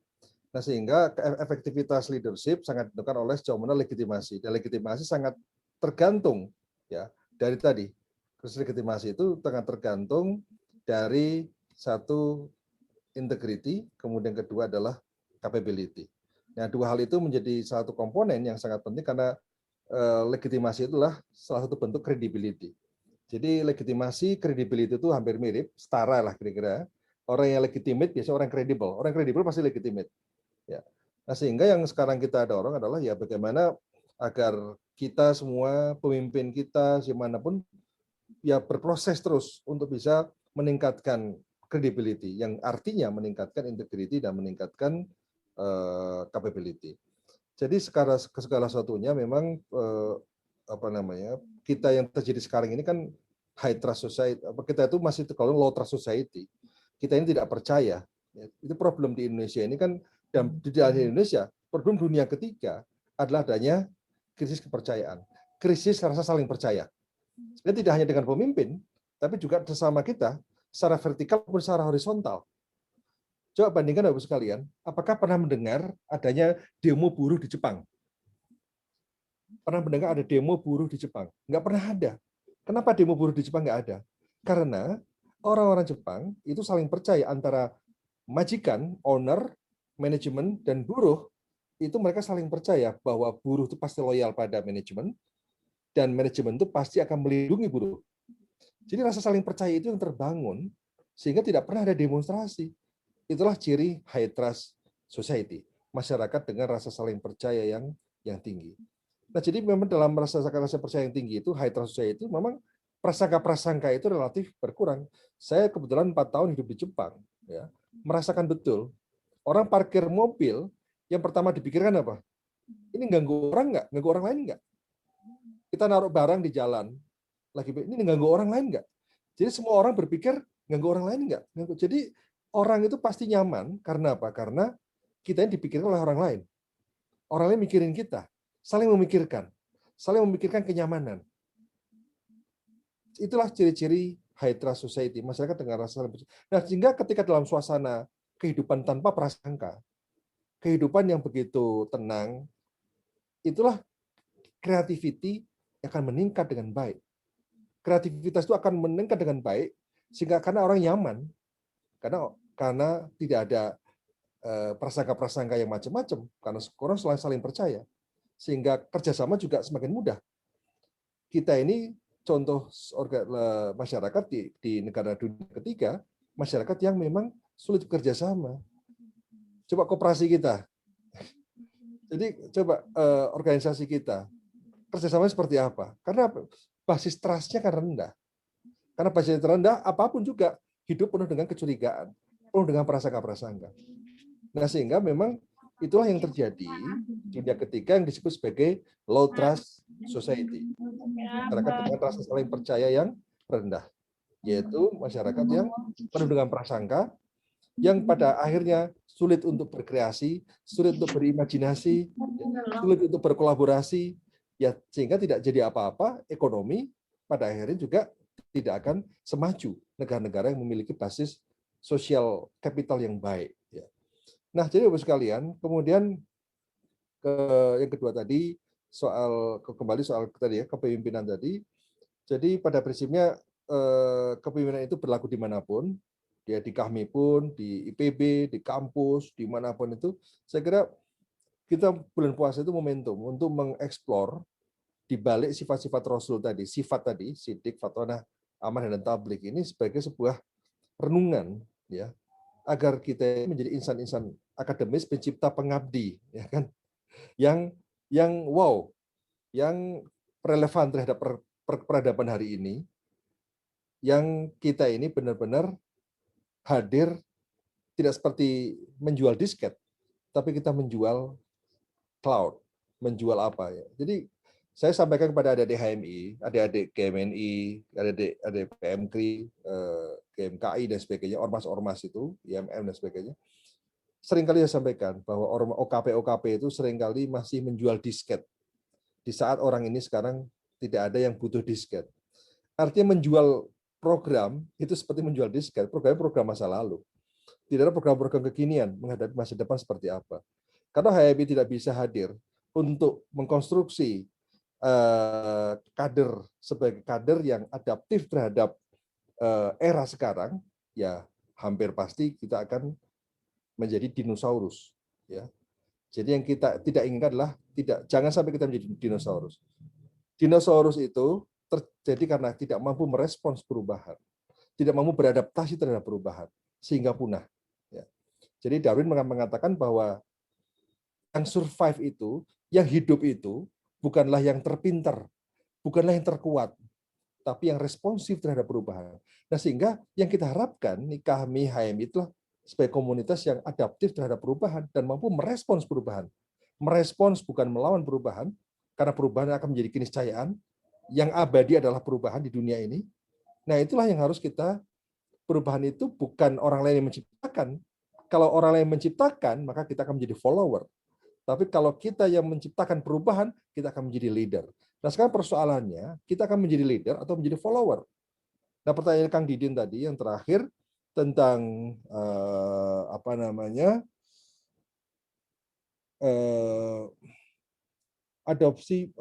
Nah sehingga efektivitas leadership sangat ditentukan oleh sejauh mana legitimasi. Dan legitimasi sangat tergantung ya dari tadi. Legitimasi itu sangat tergantung dari satu integrity, kemudian kedua adalah capability. Nah, 2 hal itu menjadi satu komponen yang sangat penting karena legitimasi itulah salah satu bentuk credibility. Jadi legitimasi, credibility itu hampir mirip, setara lah kira-kira. Orang yang legitimate biasanya orang kredibel. Orang kredibel pasti legitimate. Ya. Nah, sehingga yang sekarang kita dorong adalah ya bagaimana agar kita semua, pemimpin kita, dimanapun, ya berproses terus untuk bisa meningkatkan credibility, yang artinya meningkatkan integrity dan meningkatkan capability. Jadi segala sesuatunya memang kita yang terjadi sekarang ini kan high trust society, kita itu masih tergolong low trust society. Kita ini tidak percaya. Itu problem di Indonesia ini kan, dan tidak hanya Indonesia, problem dunia ketiga adalah adanya krisis kepercayaan, krisis rasa saling percaya. Jadi tidak hanya dengan pemimpin, tapi juga sesama kita secara vertikal maupun secara horizontal. Coba bandingkan Bapak sekalian, apakah pernah mendengar adanya demo buruh di Jepang? Pernah mendengar ada demo buruh di Jepang? Nggak pernah ada. Kenapa demo buruh di Jepang nggak ada? Karena orang-orang Jepang itu saling percaya antara majikan, owner, manajemen, dan buruh. Itu mereka saling percaya bahwa buruh itu pasti loyal pada manajemen, dan manajemen itu pasti akan melindungi buruh. Jadi rasa saling percaya itu yang terbangun, sehingga tidak pernah ada demonstrasi. Itulah ciri high trust society, masyarakat dengan rasa saling percaya yang tinggi. Nah, jadi memang dalam rasa percaya yang tinggi itu, high trust society itu memang prasangka-prasangka itu relatif berkurang. Saya kebetulan 4 tahun hidup di Jepang, ya, merasakan betul. Orang parkir mobil, yang pertama dipikirkan apa? Ini ganggu orang nggak? Ganggu orang lain nggak? Kita naruh barang di jalan, ini ganggu orang lain nggak? Jadi semua orang berpikir ganggu orang lain nggak? Jadi orang itu pasti nyaman, karena apa? Karena kita yang dipikirkan oleh orang lain. Orang lain mikirin kita, saling memikirkan kenyamanan. Itulah ciri-ciri high trust society, masyarakat dengan rasa saling percaya. Nah, sehingga ketika dalam suasana kehidupan tanpa prasangka, kehidupan yang begitu tenang, itulah creativity yang akan meningkat dengan baik. Kreativitas itu akan meningkat dengan baik, sehingga karena orang nyaman, karena tidak ada prasangka-prasangka yang macam-macam, karena orang saling percaya, sehingga kerjasama juga semakin mudah. Kita ini contoh masyarakat di negara dunia ketiga, masyarakat yang memang sulit bekerjasama. Coba koperasi kita, jadi coba organisasi kita, kerjasama seperti apa? Karena basis trust-nya kan rendah. Karena basis rendah, apapun juga hidup penuh dengan kecurigaan, penuh dengan prasangka-prasangka. Nah, sehingga memang itulah yang terjadi di dunia ketiga yang disebut sebagai low trust society. Masyarakat dengan rasa saling percaya yang rendah, yaitu masyarakat yang penuh dengan prasangka, yang pada akhirnya sulit untuk berkreasi, sulit untuk berimajinasi, sulit untuk berkolaborasi, ya, sehingga tidak jadi apa-apa. Ekonomi pada akhirnya juga tidak akan semaju negara-negara yang memiliki basis sosial kapital yang baik. Ya. Nah, jadi Bapak sekalian, kemudian yang kedua tadi kembali soal tadi ya, kepemimpinan tadi. Jadi pada prinsipnya kepemimpinan itu berlaku dimanapun, ya, di Kahmi pun, di IPB, di kampus, dimanapun itu. Saya kira kita bulan puasa itu momentum untuk mengeksplor di balik sifat-sifat Rasul tadi, sifat tadi, sidik, fatonah, amanah, dan tabligh ini sebagai sebuah renungan, ya, agar kita menjadi insan-insan akademis, pencipta, pengabdi, ya kan, yang wow, yang relevan terhadap peradaban hari ini, yang kita ini benar-benar hadir tidak seperti menjual disket, tapi kita menjual cloud, menjual apa ya. Jadi saya sampaikan kepada adik-adik HMI, adik-adik GMNI, adik-adik PMKRI, GMKI dan sebagainya, ormas-ormas itu, IMM dan sebagainya. Seringkali saya sampaikan bahwa OKP itu seringkali masih menjual disket. Di saat orang ini sekarang tidak ada yang butuh disket. Artinya menjual program itu seperti menjual disket, program masa lalu. Tidak ada program-program kekinian menghadapi masa depan seperti apa. Karena HMI tidak bisa hadir untuk mengkonstruksi kader sebagai kader yang adaptif terhadap era sekarang, ya hampir pasti kita akan menjadi dinosaurus, ya. Jadi yang kita tidak inginkan adalah jangan sampai kita menjadi dinosaurus. Dinosaurus itu terjadi karena tidak mampu merespons perubahan, tidak mampu beradaptasi terhadap perubahan, sehingga punah. Ya. Jadi Darwin mengatakan bahwa yang survive itu, yang hidup itu, bukanlah yang terpintar, bukanlah yang terkuat, tapi yang responsif terhadap perubahan. Nah, sehingga yang kita harapkan nih kami HMI itulah sebagai komunitas yang adaptif terhadap perubahan dan mampu merespons perubahan. Merespons bukan melawan perubahan, karena perubahan akan menjadi keniscayaan. Yang abadi adalah perubahan di dunia ini. Nah, itulah yang harus kita, perubahan itu bukan orang lain yang menciptakan. Kalau orang lain menciptakan, maka kita akan menjadi follower. Tapi kalau kita yang menciptakan perubahan, kita akan menjadi leader. Nah, sekarang persoalannya, kita akan menjadi leader atau menjadi follower. Nah, pertanyaan Kang Didin tadi yang terakhir tentang adopsi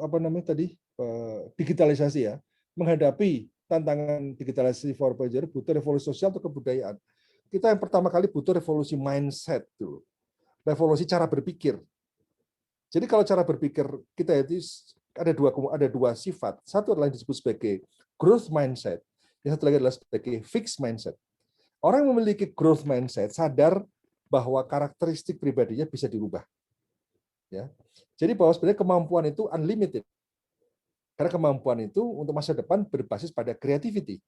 digitalisasi ya, menghadapi tantangan digitalisasi 4.0 butuh revolusi sosial atau kebudayaan. Kita yang pertama kali butuh revolusi mindset dulu, revolusi cara berpikir. Jadi kalau cara berpikir kita itu ada dua sifat. Satu adalah yang disebut sebagai growth mindset, yang satu lagi adalah sebagai fixed mindset. Orang yang memiliki growth mindset sadar bahwa karakteristik pribadinya bisa dirubah. Ya. Jadi bahwa sebenarnya kemampuan itu unlimited. Karena kemampuan itu untuk masa depan berbasis pada creativity.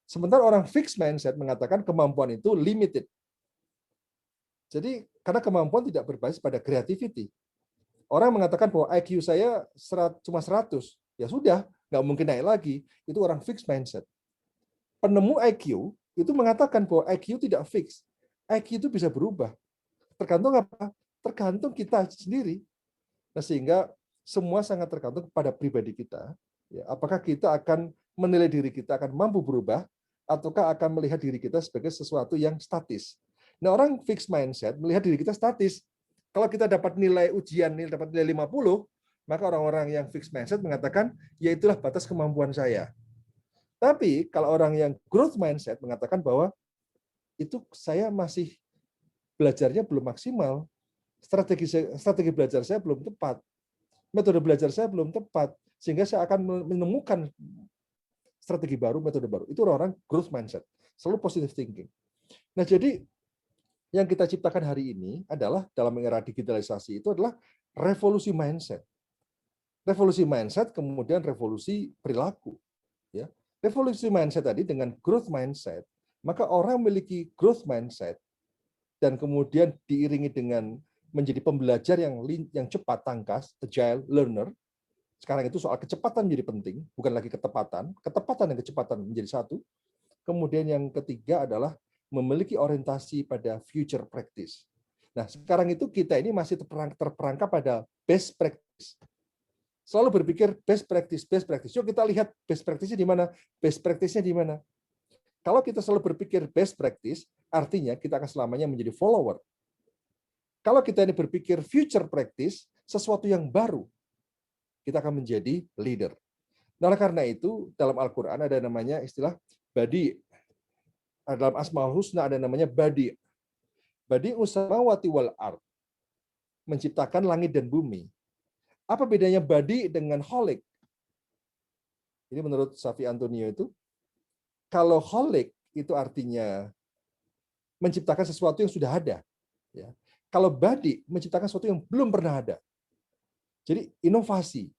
Sementara orang fixed mindset mengatakan kemampuan itu limited. Jadi karena kemampuan tidak berbasis pada creativity. Orang mengatakan bahwa IQ saya cuma 100, ya sudah, nggak mungkin naik lagi. Itu orang fixed mindset. Penemu IQ itu mengatakan bahwa IQ tidak fix. IQ itu bisa berubah. Tergantung apa? Tergantung kita sendiri. Nah, sehingga semua sangat tergantung pada pribadi kita. Ya, apakah kita akan menilai diri kita akan mampu berubah, ataukah akan melihat diri kita sebagai sesuatu yang statis. Nah, orang fixed mindset melihat diri kita statis. Kalau kita dapat nilai ujian, dapat nilai 50, maka orang-orang yang fixed mindset mengatakan, ya itulah batas kemampuan saya. Tapi kalau orang yang growth mindset mengatakan bahwa itu saya masih belajarnya belum maksimal, strategi belajar saya belum tepat, metode belajar saya belum tepat, sehingga saya akan menemukan strategi baru, metode baru. Itu orang-orang growth mindset, selalu positive thinking. Nah, jadi yang kita ciptakan hari ini adalah dalam era digitalisasi itu adalah revolusi mindset. Revolusi mindset kemudian revolusi perilaku. Ya. Revolusi mindset tadi dengan growth mindset, maka orang memiliki growth mindset dan kemudian diiringi dengan menjadi pembelajar yang cepat, tangkas, agile learner. Sekarang itu soal kecepatan menjadi penting, bukan lagi ketepatan. Ketepatan dan kecepatan menjadi satu. Kemudian yang ketiga adalah memiliki orientasi pada future practice. Nah, sekarang itu kita ini masih terperangkap pada best practice. Selalu berpikir best practice, best practice. Yuk kita lihat best practice-nya di mana? Best practice-nya di mana? Kalau kita selalu berpikir best practice, artinya kita akan selamanya menjadi follower. Kalau kita ini berpikir future practice, sesuatu yang baru, kita akan menjadi leader. Nah, karena itu dalam Al-Quran ada namanya istilah badi. Dalam Asmaul Husna ada namanya badi. Badi usamawati wal ard. Menciptakan langit dan bumi. Apa bedanya badi dengan holik? Ini menurut Safi Antonio itu, kalau holik itu artinya menciptakan sesuatu yang sudah ada. Ya. Kalau badi menciptakan sesuatu yang belum pernah ada. Jadi inovasi,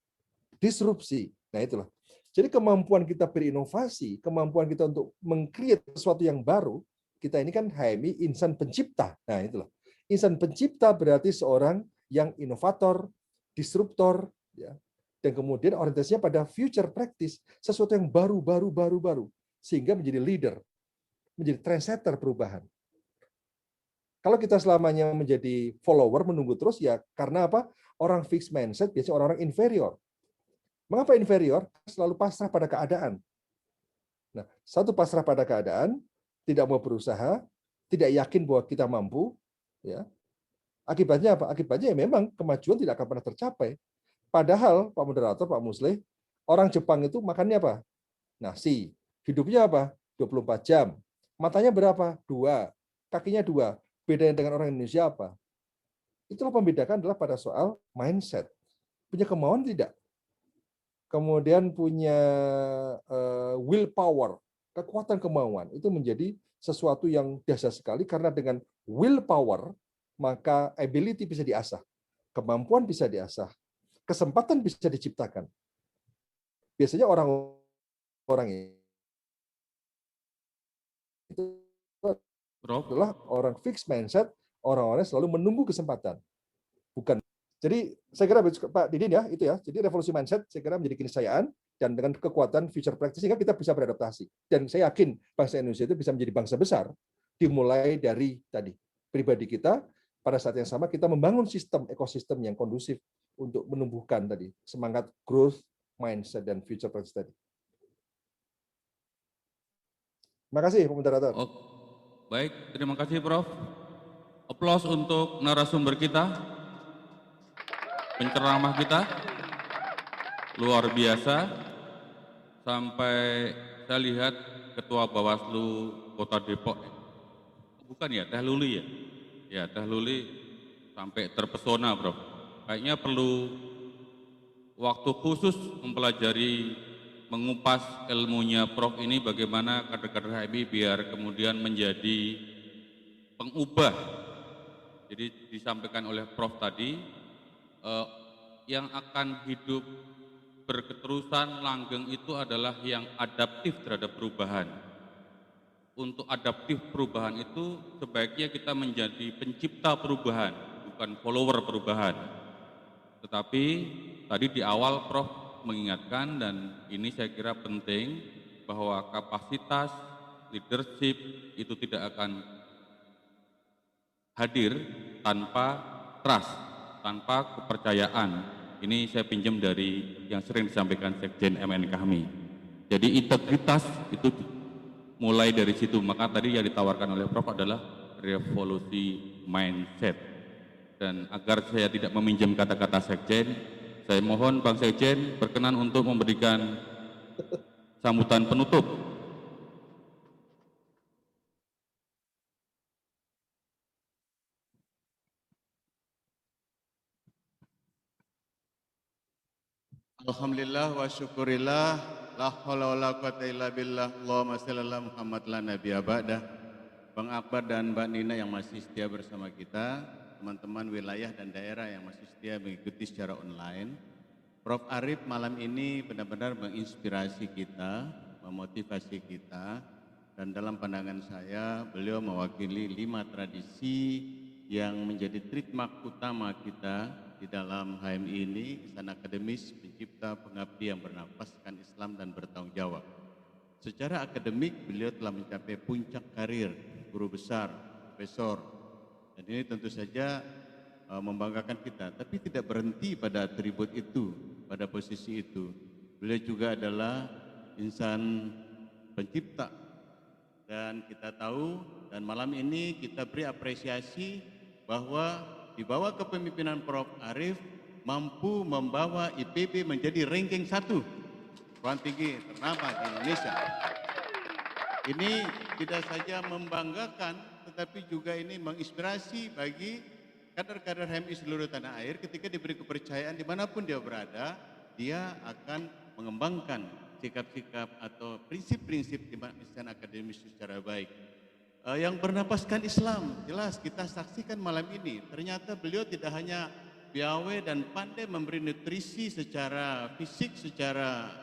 disrupsi. Nah, itulah. Jadi kemampuan kita berinovasi, kemampuan kita untuk meng-create sesuatu yang baru, kita ini kan HMI insan pencipta. Nah, itulah. Insan pencipta berarti seorang yang inovator, disruptor, ya, dan kemudian orientasinya pada future practice, sesuatu yang baru, sehingga menjadi leader, menjadi trendsetter perubahan. Kalau kita selamanya menjadi follower, menunggu terus, ya karena apa? Orang fixed mindset biasanya orang-orang inferior. Mengapa inferior? Selalu pasrah pada keadaan. Nah, satu pasrah pada keadaan, tidak mau berusaha, tidak yakin bahwa kita mampu, ya. Akibatnya apa? Akibatnya ya memang kemajuan tidak akan pernah tercapai. Padahal Pak Moderator, Pak Musleh, orang Jepang itu makannya apa? Nasi. Hidupnya apa? 24 jam. Matanya berapa? 2. Kakinya 2. Bedanya dengan orang Indonesia apa? Itulah pembedakan adalah pada soal mindset. Punya kemauan tidak? Kemudian punya willpower, kekuatan kemauan, itu menjadi sesuatu yang dahsyat sekali karena dengan willpower, maka ability bisa diasah, kemampuan bisa diasah, kesempatan bisa diciptakan. Biasanya orang orang itu adalah orang fixed mindset, orang-orang selalu menunggu kesempatan. Bukan. Jadi saya kira Pak Didin ya, itu ya. Jadi revolusi mindset saya kira menjadi keniscayaan dan dengan kekuatan future practice sehingga kita bisa beradaptasi. Dan saya yakin bangsa Indonesia itu bisa menjadi bangsa besar dimulai dari tadi pribadi kita. Pada saat yang sama kita membangun sistem ekosistem yang kondusif untuk menumbuhkan tadi semangat growth mindset dan future practice tadi. Terima kasih Pak Moderator. Baik, terima kasih Prof. Aplaus untuk narasumber kita, penceramah kita, luar biasa. Sampai saya lihat Ketua Bawaslu Kota Depok, bukan ya, Teh Luli ya? Ya, Teh Luli sampai terpesona Prof. Kayaknya perlu waktu khusus mempelajari, mengupas ilmunya Prof ini bagaimana kader-kader HMI biar kemudian menjadi pengubah. Jadi disampaikan oleh Prof tadi, yang akan hidup berketerusan langgeng itu adalah yang adaptif terhadap perubahan. Untuk adaptif perubahan itu sebaiknya kita menjadi pencipta perubahan, bukan follower perubahan. Tetapi tadi di awal Prof mengingatkan, dan ini saya kira penting, bahwa kapasitas leadership itu tidak akan hadir tanpa trust, tanpa kepercayaan. Ini saya pinjam dari yang sering disampaikan Sekjen MN kami. Jadi integritas itu mulai dari situ. Maka tadi yang ditawarkan oleh Prof adalah revolusi mindset. Dan agar saya tidak meminjam kata-kata Sekjen, saya mohon Bang Sekjen berkenan untuk memberikan sambutan penutup. Alhamdulillah wa syukurillah, la haula wala quwata illa billah, Allahumma shalli ala Muhammad la nabiyya ba'dah. Bang Akbar dan Mbak Nina yang masih setia bersama kita, teman-teman wilayah dan daerah yang masih setia mengikuti secara online. Prof Arif malam ini benar-benar menginspirasi kita, memotivasi kita, dan dalam pandangan saya beliau mewakili 5 tradisi yang menjadi trademark utama kita di dalam HMI ini, Istana Akademis, Pencipta, Pengabdi yang bernafaskan Islam dan bertanggung jawab. Secara akademik beliau telah mencapai puncak karir, guru besar, profesor, dan ini tentu saja membanggakan kita, tapi tidak berhenti pada atribut itu, pada posisi itu. Beliau juga adalah insan pencipta, dan kita tahu, dan malam ini kita beri apresiasi bahwa di bawah kepemimpinan Prof Arif mampu membawa IPB menjadi ranking 1 perguruan tinggi ternama di Indonesia. Ini tidak saja membanggakan, tetapi juga ini menginspirasi bagi kader-kader HMI seluruh tanah air. Ketika diberi kepercayaan dimanapun dia berada, dia akan mengembangkan sikap-sikap atau prinsip-prinsip di Istana Akademis secara baik. Yang bernapaskan Islam, jelas kita saksikan malam ini. Ternyata beliau tidak hanya piawai dan pandai memberi nutrisi secara fisik, secara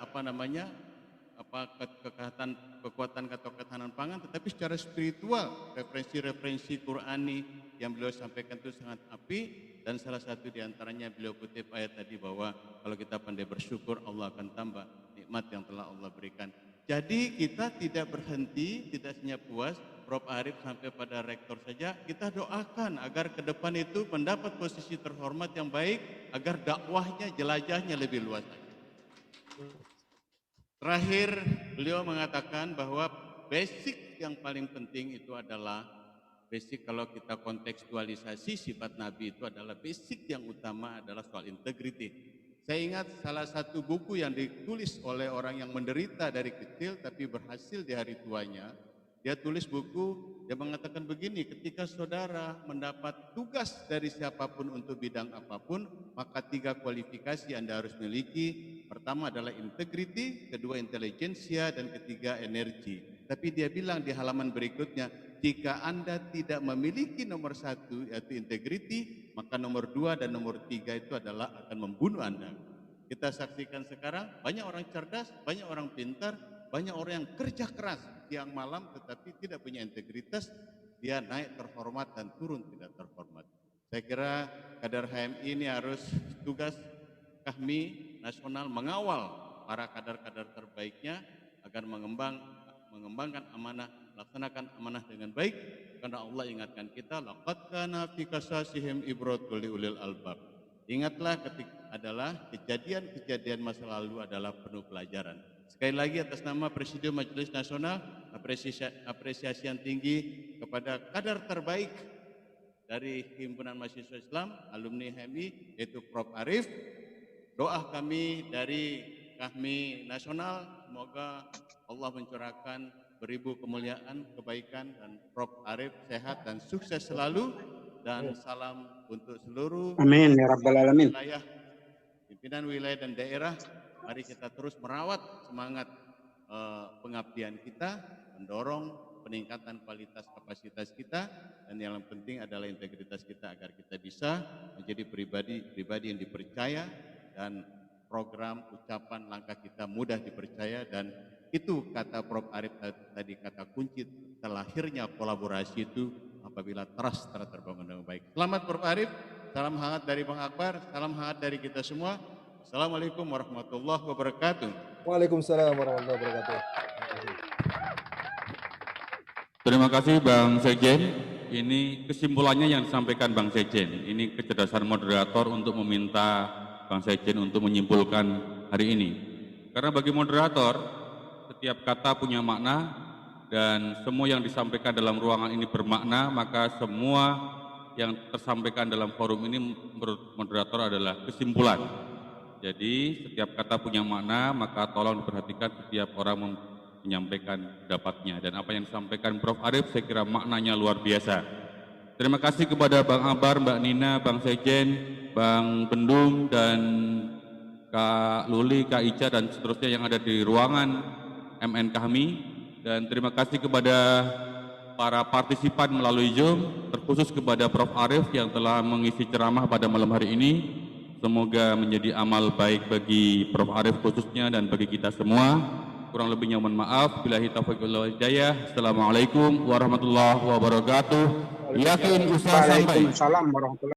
kekuatan atau ketahanan pangan, tetapi secara spiritual, referensi-referensi Qurani yang beliau sampaikan itu sangat apik, dan salah satu diantaranya beliau kutip ayat tadi bahwa kalau kita pandai bersyukur, Allah akan tambah nikmat yang telah Allah berikan. Jadi kita tidak berhenti, tidak hanya puas Prof Arif sampai pada rektor saja, kita doakan agar ke depan itu mendapat posisi terhormat yang baik, agar dakwahnya, jelajahnya lebih luas lagi. Terakhir, beliau mengatakan bahwa basic yang paling penting itu adalah basic, kalau kita kontekstualisasi sifat Nabi itu adalah basic yang utama adalah soal integriti. Saya ingat salah satu buku yang ditulis oleh orang yang menderita dari kecil tapi berhasil di hari tuanya. Dia tulis buku, dia mengatakan begini, ketika saudara mendapat tugas dari siapapun untuk bidang apapun, maka 3 kualifikasi Anda harus miliki. Pertama adalah integriti, kedua intelijensia, dan ketiga energi. Tapi dia bilang di halaman berikutnya, jika Anda tidak memiliki nomor 1 yaitu integriti, maka nomor 2 dan nomor 3 itu adalah akan membunuh Anda. Kita saksikan sekarang banyak orang cerdas, banyak orang pintar, banyak orang yang kerja keras siang malam tetapi tidak punya integritas, dia naik terhormat dan turun tidak terhormat. Saya kira kader HMI ini harus tugas kami nasional mengawal para kader-kader terbaiknya agar mengembangkan amanah, melaksanakan amanah dengan baik, karena Allah ingatkan kita, laqad kana fi qasasihim ibratun liulil albab. Ingatlah ketika adalah kejadian-kejadian masa lalu adalah penuh pelajaran. Sekali lagi atas nama Presidium Majelis Nasional, apresiasi yang tinggi kepada kader terbaik dari Himpunan Mahasiswa Islam, alumni HMI, yaitu Prof. Arif. Doa kami dari kami nasional, semoga Allah mencurahkan beribu kemuliaan, kebaikan, dan Prof. Arif sehat dan sukses selalu, dan salam untuk seluruh Amin ya rabbal alamin. wilayah, pimpinan wilayah dan daerah. Mari kita terus merawat semangat pengabdian kita, mendorong peningkatan kualitas kapasitas kita, dan yang penting adalah integritas kita agar kita bisa menjadi pribadi yang dipercaya, dan program, ucapan, langkah kita mudah dipercaya. Dan itu kata Prof. Arif tadi, kata kunci terlahirnya kolaborasi itu apabila trust terbangun dengan baik. Selamat Prof. Arif, salam hangat dari Bang Akbar, salam hangat dari kita semua. Assalamualaikum warahmatullahi wabarakatuh. Waalaikumsalam warahmatullahi wabarakatuh. Terima kasih Bang Sekjen. Ini kesimpulannya yang disampaikan Bang Sekjen. Ini kecerdasan moderator untuk meminta Bang Sekjen untuk menyimpulkan hari ini. Karena bagi moderator, setiap kata punya makna dan semua yang disampaikan dalam ruangan ini bermakna, maka semua yang tersampaikan dalam forum ini menurut moderator adalah kesimpulan. Jadi setiap kata punya makna, maka tolong diperhatikan setiap orang menyampaikan pendapatnya. Dan apa yang disampaikan Prof. Arif saya kira maknanya luar biasa. Terima kasih kepada Bang Akbar, Mbak Nina, Bang Sekjen, Bang Bendung, dan Kak Luli, Kak Ica, dan seterusnya yang ada di ruangan MN kami. Dan terima kasih kepada para partisipan melalui Zoom, terkhusus kepada Prof. Arif yang telah mengisi ceramah pada malam hari ini. Semoga menjadi amal baik bagi Prof. Arif khususnya dan bagi kita semua. Kurang lebihnya mohon maaf. Billahi taufiq wal hidayah. Assalamualaikum warahmatullahi wabarakatuh. Yakin usaha sampai. Waalaikumsalam warahmatullahi